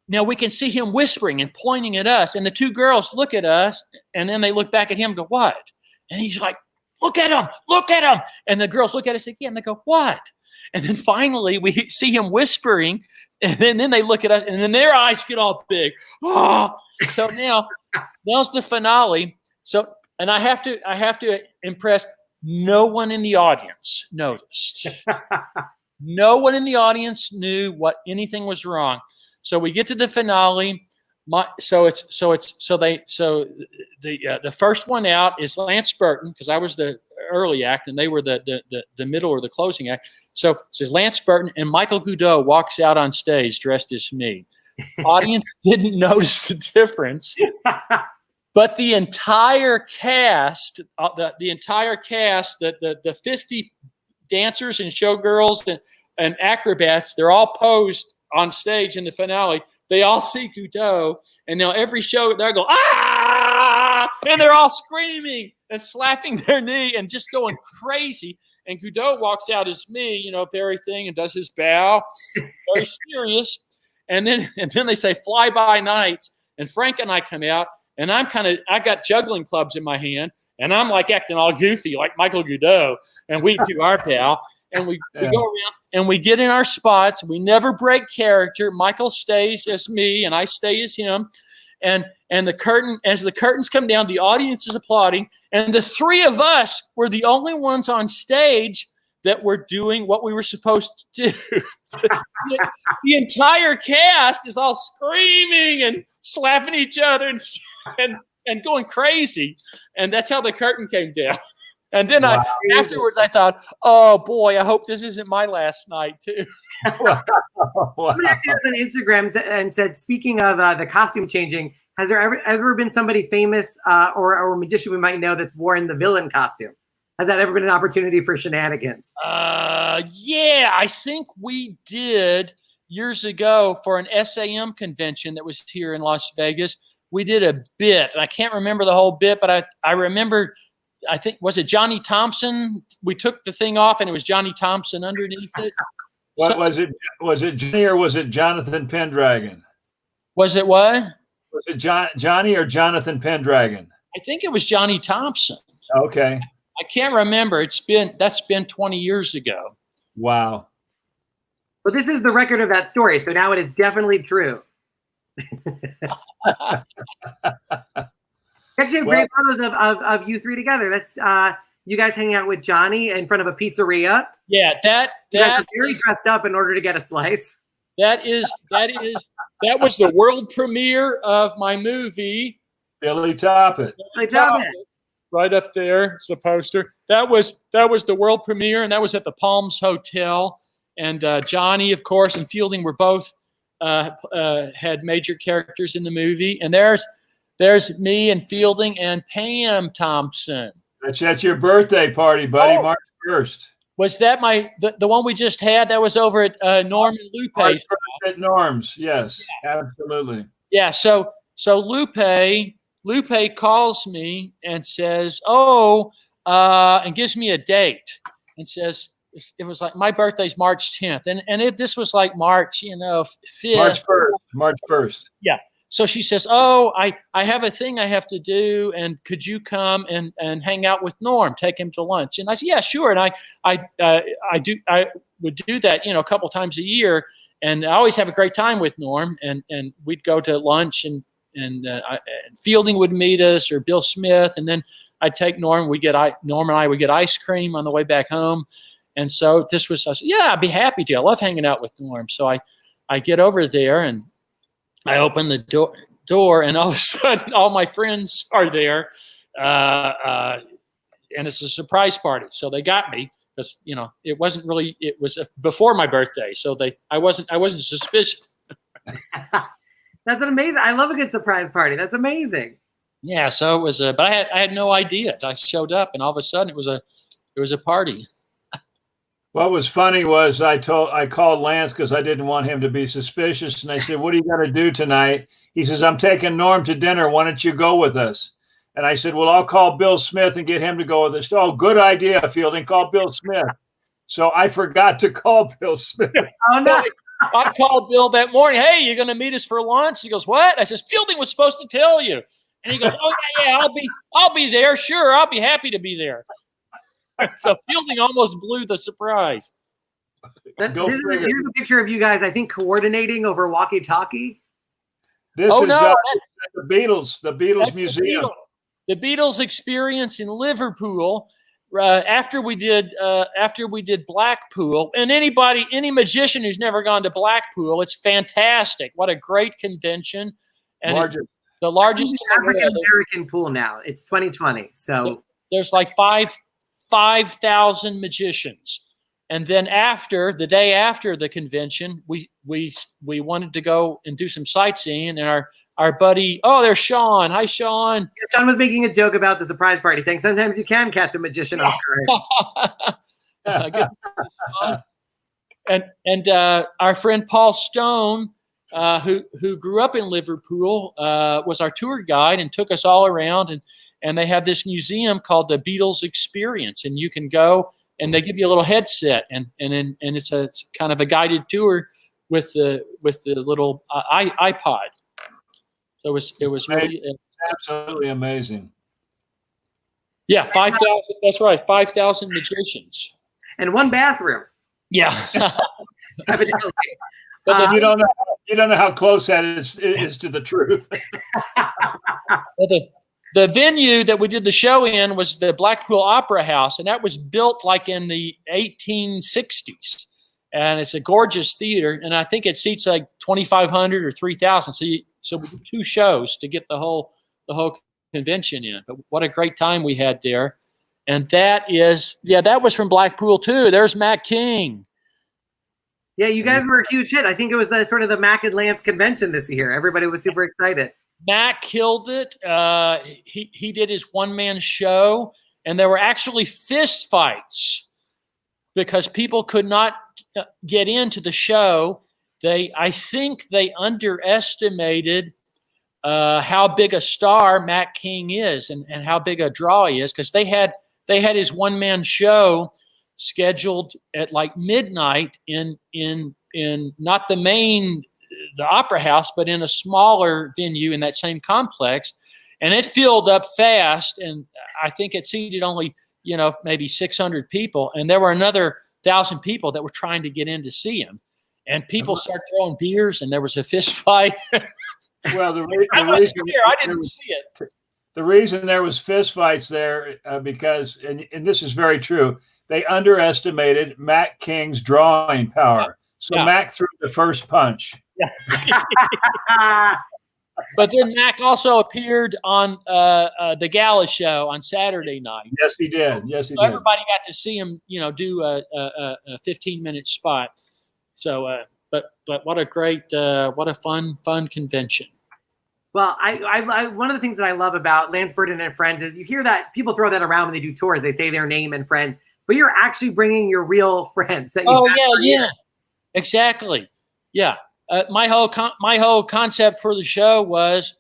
Speaker 2: now we can see him whispering and pointing at us, and the two girls look at us, and then they look back at him and go, what? And he's like, look at him, look at him. And the girls look at us again, and they go, what? And then finally we see him whispering, and then they look at us, and then their eyes get all big. Oh! So now's the finale. So, and I have to impress, no one in the audience noticed. No one in the audience knew what anything was wrong. So we get to the finale. The first one out is Lance Burton, because I was the early act and they were the middle or the closing act. So it says Lance Burton, and Michael Goudeau walks out on stage dressed as me. Audience didn't notice the difference. But the entire cast, the 50 dancers and showgirls and acrobats, they're all posed on stage in the finale. They all see Goudeau, and now every show they're going, ah! And they're all screaming and slapping their knee and just going crazy. And Goudeau walks out as me, with everything, and does his bow, very serious. And then they say Fly By Nights, and Frank and I come out. And I got juggling clubs in my hand, and I'm like acting all goofy like Michael Goudeau, and we do our pal, and we go around and we get in our spots. We never break character. Michael stays as me, and I stay as him. And as the curtains come down, the audience is applauding, and the three of us were the only ones on stage that were doing what we were supposed to do. The entire cast is all screaming and slapping each other and going crazy. And that's how the curtain came down. And then afterwards I thought, oh boy, I hope this isn't my last night too.
Speaker 1: Somebody actually has on Instagram and said, speaking of the costume changing, has there ever been somebody famous or a magician we might know that's worn the villain costume? Has that ever been an opportunity for shenanigans?
Speaker 2: Yeah, I think we did years ago for an SAM convention that was here in Las Vegas. We did a bit, and I can't remember the whole bit, but I remember, I think, was it Johnny Thompson? We took the thing off, and it was Johnny Thompson underneath it.
Speaker 6: What was it? Was it Johnny or was it Jonathan Pendragon?
Speaker 2: Was it what?
Speaker 6: Was it Johnny or Jonathan Pendragon?
Speaker 2: I think it was Johnny Thompson.
Speaker 6: Okay.
Speaker 2: I can't remember. That's been 20 years ago.
Speaker 6: Wow.
Speaker 1: Well, this is the record of that story, so now it is definitely true. Actually, have great photos of you three together. That's you guys hanging out with Johnny in front of a pizzeria.
Speaker 2: Yeah, that
Speaker 1: are very dressed up in order to get a slice.
Speaker 2: That was the world premiere of my movie,
Speaker 6: Billy Toppet.
Speaker 1: Billy Toppet.
Speaker 2: Right up there, it's the poster. That was the world premiere, and that was at the Palms Hotel. And Johnny, of course, and Fielding were both had major characters in the movie. And there's me and Fielding and Pam Thompson.
Speaker 6: That's your birthday party, buddy, March 1st.
Speaker 2: Was that the one we just had? That was over at Norm and Lupe.
Speaker 6: At Norm's, yes, absolutely.
Speaker 2: Yeah, so Lupe calls me and says, and gives me a date and says, it was like my birthday's March 10th. And this was like March, 5th.
Speaker 6: March 1st.
Speaker 2: Yeah. so she says, "Oh, I have a thing I have to do, and could you come and hang out with Norm, take him to lunch?" And I said, "Yeah, sure." And I would do that, a couple times a year, and I always have a great time with Norm. And we'd go to lunch, and Fielding would meet us, or Bill Smith, and then I'd take Norm. Norm and I would get ice cream on the way back home. And so I said, "Yeah, I'd be happy to. I love hanging out with Norm." So I get over there, and I open the door, and all of a sudden, all my friends are there, and it's a surprise party. So they got me because it wasn't really. It was before my birthday, so I wasn't suspicious.
Speaker 1: That's an amazing. I love a good surprise party. That's amazing.
Speaker 2: Yeah. So it was, but I had no idea. I showed up, and all of a sudden, it was a party.
Speaker 6: What was funny was I called Lance because I didn't want him to be suspicious, and I said, "What are you going to do tonight?" He says, "I'm taking Norm to dinner. Why don't you go with us?" And I said, "Well, I'll call Bill Smith and get him to go with us." "Oh, good idea, Fielding. Call Bill Smith." So I forgot to call Bill Smith.
Speaker 1: Oh no!
Speaker 2: I called Bill that morning. "Hey, you're going to meet us for lunch?" He goes, "What?" I says, "Fielding was supposed to tell you." And he goes, "Oh yeah, I'll be there. Sure, I'll be happy to be there." So Fielding almost blew the surprise.
Speaker 1: Here's a picture of you guys, I think, coordinating over walkie-talkie.
Speaker 6: This is the Beatles. The Beatles Museum.
Speaker 2: The Beatles experience in Liverpool. After we did Blackpool, and any magician who's never gone to Blackpool, it's fantastic. What a great convention, and the largest
Speaker 1: African American pool now. It's 2020, so
Speaker 2: there's like 5,000 magicians. And then the day after the convention, we wanted to go and do some sightseeing, and our buddy, there's Sean. Hi, Sean.
Speaker 1: Yeah, Sean was making a joke about the surprise party, saying sometimes you can catch a magician off guard.
Speaker 2: And our friend Paul Stone, who grew up in Liverpool, was our tour guide and took us all around. And they have this museum called the Beatles Experience, and you can go, and they give you a little headset, and it's kind of a guided tour with the little iPod. So it was really
Speaker 6: absolutely amazing.
Speaker 2: Yeah, 5,000. That's right, 5,000 magicians
Speaker 1: and one bathroom.
Speaker 2: Yeah.
Speaker 6: But you don't know how close that is to the truth.
Speaker 2: The venue that we did the show in was the Blackpool Opera House, and that was built like in the 1860s. And it's a gorgeous theater, and I think it seats like 2,500 or 3,000. So we did 2 shows to get the whole convention in. But what a great time we had there. And that was from Blackpool too. There's Matt King.
Speaker 1: Yeah, you guys were a huge hit. I think it was the sort of the Mac and Lance convention this year. Everybody was super excited.
Speaker 2: Matt killed it. He did his one-man show, and there were actually fist fights because people could not get into the show. I think they underestimated how big a star Matt King is and how big a draw he is, because they had his one-man show scheduled at like midnight in not the Opera House, but in a smaller venue in that same complex, and it filled up fast. And I think it seated only maybe 600 people, and there were another 1,000 people that were trying to get in to see him, and people started throwing beers, and there was a fist fight.
Speaker 6: Well,
Speaker 2: I wasn't here. I didn't see it.
Speaker 6: The reason there was fist fights there because, and this is very true, they underestimated Matt King's drawing power. So Mac threw the first punch.
Speaker 2: Yeah. But then Mac also appeared on the gala show on Saturday night.
Speaker 6: Yes, he did. So
Speaker 2: everybody got to see him, do a 15-minute spot. So, but what a great, what a fun convention.
Speaker 1: Well, I one of the things that I love about Lance Burton and Friends is you hear that people throw that around when they do tours. They say their name and friends, but you're actually bringing your real friends.
Speaker 2: Yeah, exactly. Yeah. My whole concept for the show was,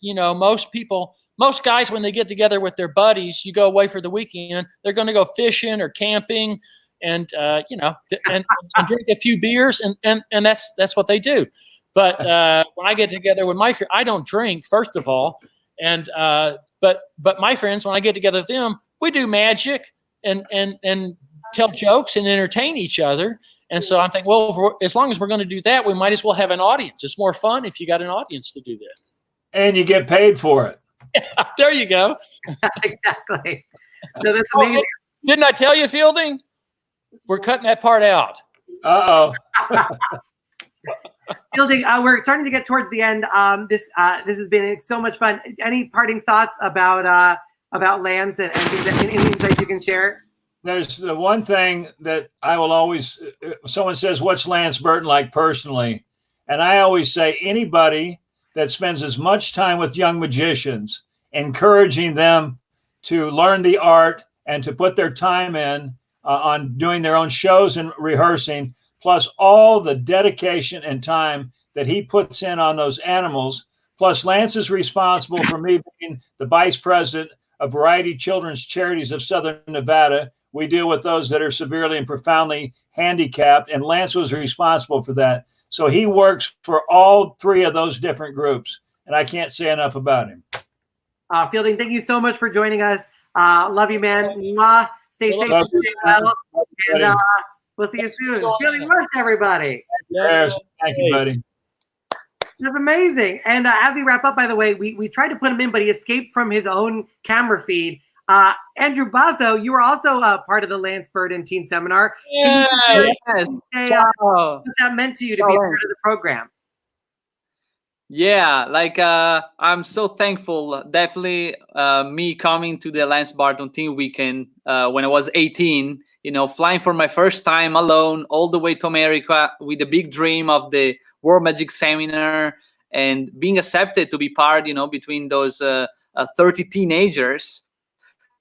Speaker 2: most guys, when they get together with their buddies, you go away for the weekend, they're going to go fishing or camping and, and drink a few beers. And that's what they do. But when I get together with my friends, I don't drink, first of all. And but my friends, when I get together with them, we do magic and tell jokes and entertain each other. And so I'm thinking, well, as long as we're going to do that, we might as well have an audience. It's more fun if you got an audience to do that.
Speaker 6: And you get paid for it.
Speaker 2: There you go.
Speaker 1: Exactly. No, that's amazing.
Speaker 2: Didn't I tell you, Fielding? We're cutting that part out.
Speaker 6: Uh-oh.
Speaker 1: Fielding, we're starting to get towards the end. This has been so much fun. Any parting thoughts about LANCE and any insights you can share?
Speaker 6: There's the one thing that I will always, someone says, what's Lance Burton like personally? And I always say anybody that spends as much time with young magicians, encouraging them to learn the art and to put their time in on doing their own shows and rehearsing, plus all the dedication and time that he puts in on those animals. Plus Lance is responsible for me being the vice president of Variety Children's Charities of Southern Nevada. We deal with those that are severely and profoundly handicapped, and Lance was responsible for that. So he works for all three of those different groups, and I can't say enough about him.
Speaker 1: Fielding, thank you so much for joining us. Love you, man. Mwah. Stay safe and stay well. And we'll see you soon. Fielding Worth, everybody.
Speaker 6: Yes, thank you, buddy.
Speaker 1: That's amazing. And as we wrap up, by the way, we tried to put him in, but he escaped from his own camera feed. Andrew Bazzo, you were also part of the Lance Burton Teen Seminar.
Speaker 2: Yes.
Speaker 1: Say, what that meant to you to be part of the program?
Speaker 7: Yeah, like I'm so thankful. Definitely me coming to the Lance Burton Teen Weekend when I was 18, you know, flying for my first time alone all the way to America with the big dream of the World Magic Seminar and being accepted to be part, you know, between those 30 teenagers.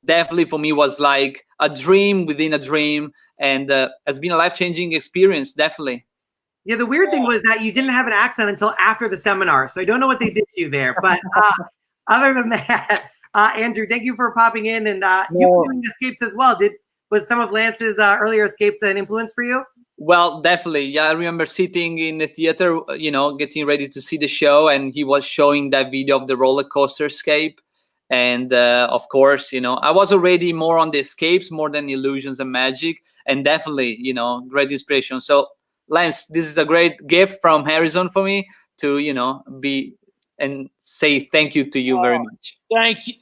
Speaker 7: Definitely for me was like a dream within a dream, and has been a life-changing experience, definitely.
Speaker 1: Yeah, the weird thing was that you didn't have an accent until after the seminar, so I don't know what they did to you there. But other than that, Andrew, thank you for popping in, and you were doing escapes as well. Was some of Lance's earlier escapes an influence for you?
Speaker 7: Well, definitely. Yeah, I remember sitting in the theater, you know, getting ready to see the show, and he was showing that video of the roller coaster escape. And of course, you know, I was already more on the escapes more than illusions and magic, and definitely, you know, great inspiration. So Lance, this is a great gift from Harrison for me to, you know, be and say thank you to you very much.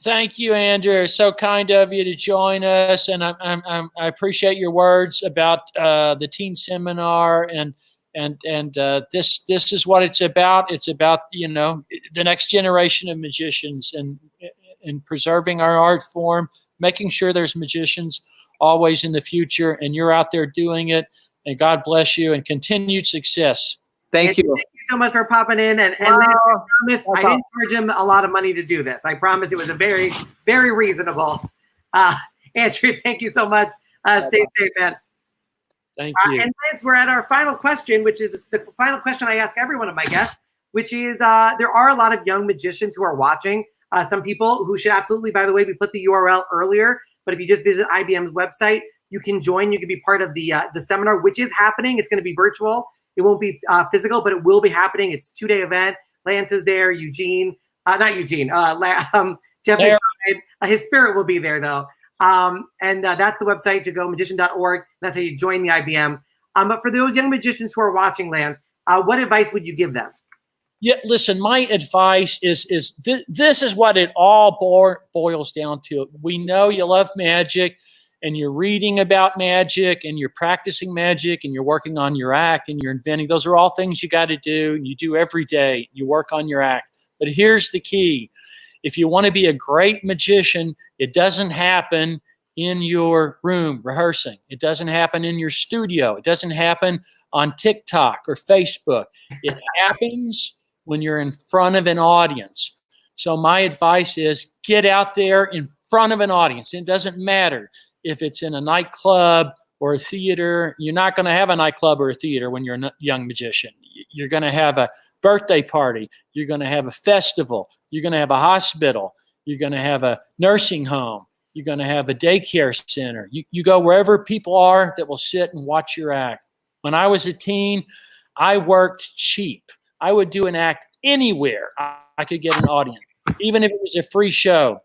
Speaker 2: Thank you, Andrew. So kind of you to join us, and I appreciate your words about the teen seminar and this is what it's about. It's about, you know, the next generation of magicians and preserving our art form, making sure there's magicians always in the future, and you're out there doing it. And God bless you and continued success.
Speaker 7: Thank you.
Speaker 1: Thank you so much for popping in. And Lance, I promise I didn't charge him a lot of money to do this. I promise it was a very, very reasonable. Andrew, thank you so much. Stay safe, man.
Speaker 2: Thank you.
Speaker 1: And Lance, we're at our final question, which is the final question I ask every one of my guests, which is there are a lot of young magicians who are watching. Some people who should absolutely, by the way, we put the URL earlier, but if you just visit IBM's website, you can join. You can be part of the seminar, which is happening. It's going to be virtual. It won't be physical, but it will be happening. It's a 2-day event. Lance is there. Eugene, not Eugene. Jeff, his spirit will be there though. And that's the website to go, magician.org. That's how you join the IBM. But for those young magicians who are watching, Lance, what advice would you give them?
Speaker 2: Yeah, listen, my advice is this is what it all boils down to. We know you love magic, and you're reading about magic, and you're practicing magic, and you're working on your act, and you're inventing. Those are all things you got to do, and you do every day. You work on your act. But here's the key. If you want to be a great magician, it doesn't happen in your room rehearsing. It doesn't happen in your studio. It doesn't happen on TikTok or Facebook. It happens when you're in front of an audience. So my advice is get out there in front of an audience. It doesn't matter if it's in a nightclub or a theater. You're not going to have a nightclub or a theater when you're a young magician. You're going to have a birthday party. You're going to have a festival. You're going to have a hospital. You're going to have a nursing home. You're going to have a daycare center. You go wherever people are that will sit and watch your act. When I was a teen, I worked cheap. I would do an act anywhere I could get an audience, even if it was a free show.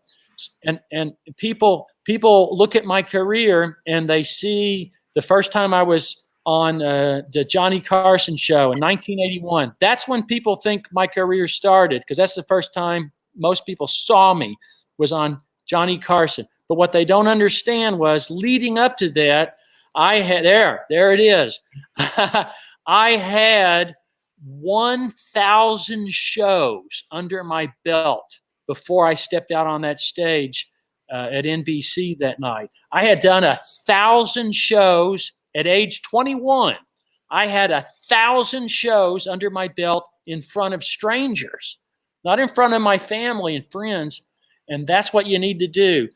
Speaker 2: And people look at my career and they see the first time I was on the Johnny Carson show in 1981. That's when people think my career started, because that's the first time most people saw me, was on Johnny Carson. But what they don't understand was, leading up to that, I had there it is. I had 1,000 shows under my belt before I stepped out on that stage at NBC that night. I had done 1,000 shows at age 21. I had 1,000 shows under my belt in front of strangers, not in front of my family and friends. And that's what you need to do.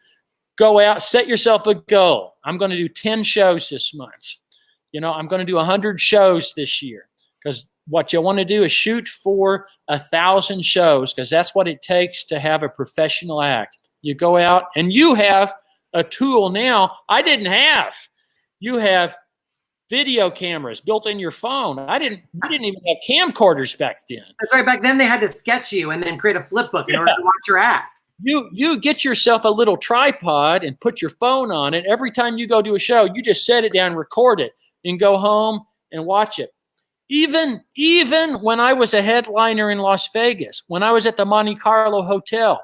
Speaker 2: Go out, set yourself a goal. I'm going to do 10 shows this month. I'm going to do 100 shows this year, because what you want to do is shoot for 1,000 shows, because that's what it takes to have a professional act. You go out and you have a tool now I didn't have. You have video cameras built in your phone. We didn't even have camcorders back then.
Speaker 1: That's right. Back then they had to sketch you and then create a flip book in order to watch your act.
Speaker 2: You get yourself a little tripod and put your phone on it. Every time you go to a show, you just set it down, record it, and go home and watch it. Even when I was a headliner in Las Vegas, when I was at the Monte Carlo Hotel,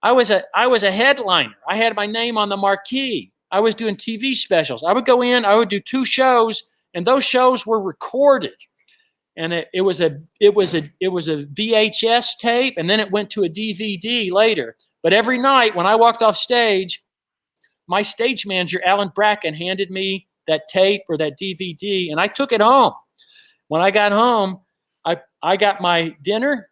Speaker 2: I was a headliner. I had my name on the marquee. I was doing TV specials. I would go in, I would do 2 shows, and those shows were recorded. And it was a VHS tape, and then it went to a DVD later. But every night when I walked off stage, my stage manager, Alan Bracken, handed me that tape or that DVD, and I took it home. When I got home, I got my dinner,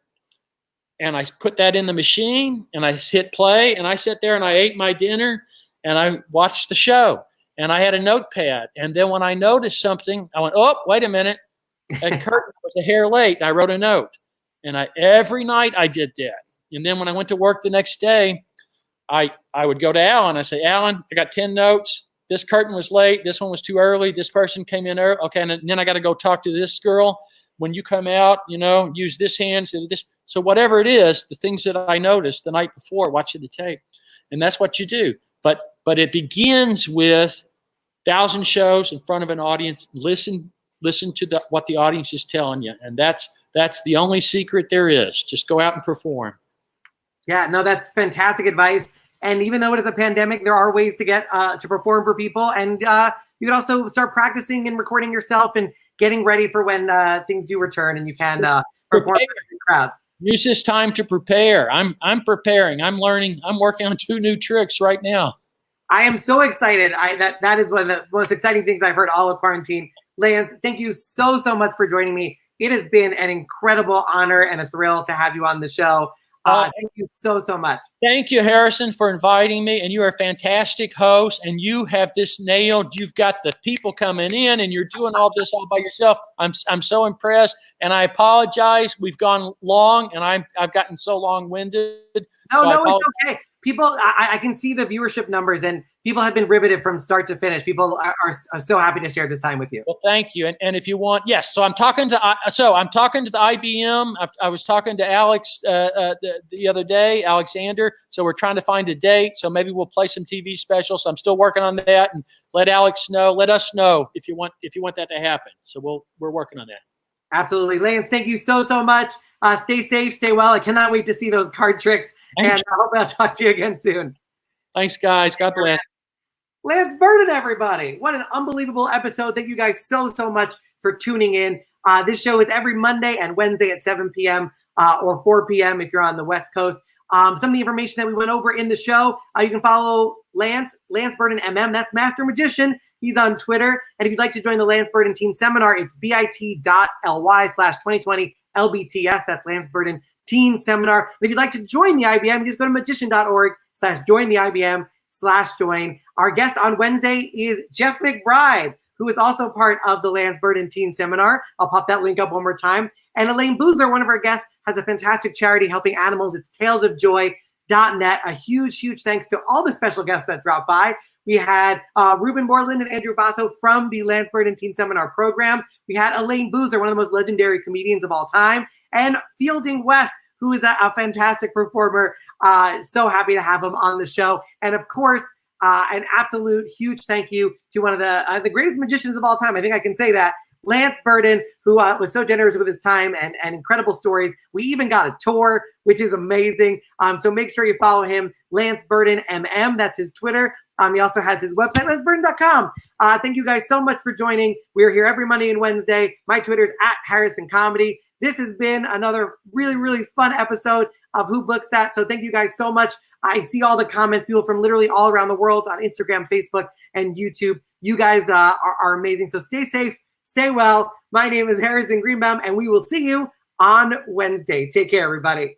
Speaker 2: and I put that in the machine, and I hit play, and I sat there and I ate my dinner, and I watched the show. And I had a notepad. And then when I noticed something, I went, oh, wait a minute. That curtain was a hair late. And I wrote a note. And every night I did that. And then when I went to work the next day, I would go to Alan. I say, Alan, I got 10 notes. This curtain was late. This one was too early. This person came in early. Okay, and then I got to go talk to this girl. When you come out, use this hand. So whatever it is, the things that I noticed the night before watching the tape. And that's what you do. But it begins with 1,000 shows in front of an audience. Listen to what the audience is telling you. And that's the only secret there is. Just go out and perform.
Speaker 1: Yeah, no, that's fantastic advice. And even though it is a pandemic, there are ways to get to perform for people. And you can also start practicing and recording yourself and getting ready for when things do return and you can perform for crowds.
Speaker 2: Use this time to prepare. I'm preparing. I'm learning. I'm working on 2 new tricks right now.
Speaker 1: I am so excited. That is one of the most exciting things I've heard all of quarantine. Lance, thank you so much for joining me. It has been an incredible honor and a thrill to have you on the show. Thank you so much.
Speaker 2: Thank you, Harrison, for inviting me. And you are a fantastic host, and you have this nailed. You've got the people coming in, and you're doing all this all by yourself. I'm so impressed, and I apologize. We've gone long, and I've gotten so long-winded.
Speaker 1: No, it's okay. People, I can see the viewership numbers, and people have been riveted from start to finish. People are so happy to share this time with you.
Speaker 2: Well, thank you. And if you want, yes. So I'm talking to the IBM. I was talking to Alex the other day, Alexander. So we're trying to find a date. So maybe we'll play some TV specials. So I'm still working on that, and let us know if you want that to happen. So we're working on that.
Speaker 1: Absolutely, Lance. Thank you so much. Stay safe, stay well. I cannot wait to see those card tricks. Thanks. And I hope I'll talk to you again soon.
Speaker 2: Thanks, guys. God bless.
Speaker 1: Lance Burton, everybody. What an unbelievable episode. Thank you guys so much for tuning in. This show is every Monday and Wednesday at 7 p.m. Or 4 p.m. if you're on the West Coast. Some of the information that we went over in the show, you can follow Lance Burton MM. That's Master Magician. He's on Twitter. And if you'd like to join the Lance Burton Teen Seminar, it's bit.ly/2020 LBTS. That's Lance Burton Teen Seminar. And if you'd like to join the IBM, you just go to magician.org/join the IBM/join. Our guest on Wednesday is Jeff McBride, who is also part of the Lance Burton Teen Seminar. I'll pop that link up one more time. And Elayne Boosler, one of our guests, has a fantastic charity helping animals. It's talesofjoy.net. A huge thanks to all the special guests that dropped by. We had Ruben Moreland and Andrew Basso from the Lance Burton Teen Seminar program. We had Elayne Boosler, one of the most legendary comedians of all time. and Fielding West, who is a fantastic performer. So happy to have him on the show. And of course, an absolute huge thank you to one of the greatest magicians of all time. I think I can say that. Lance Burton, who was so generous with his time and incredible stories. We even got a tour, which is amazing. So make sure you follow him, Lance Burton MM. That's his Twitter. He also has his website, lanceburton.com. Thank you guys so much for joining. We're here every Monday and Wednesday. My Twitter's @HarrisonComedy. This has been another really, really fun episode of Who Books That. So thank you guys so much. I see all the comments, people from literally all around the world on Instagram, Facebook, and YouTube. You guys are amazing. So stay safe. Stay well. My name is Harrison Greenbaum, and we will see you on Wednesday. Take care, everybody.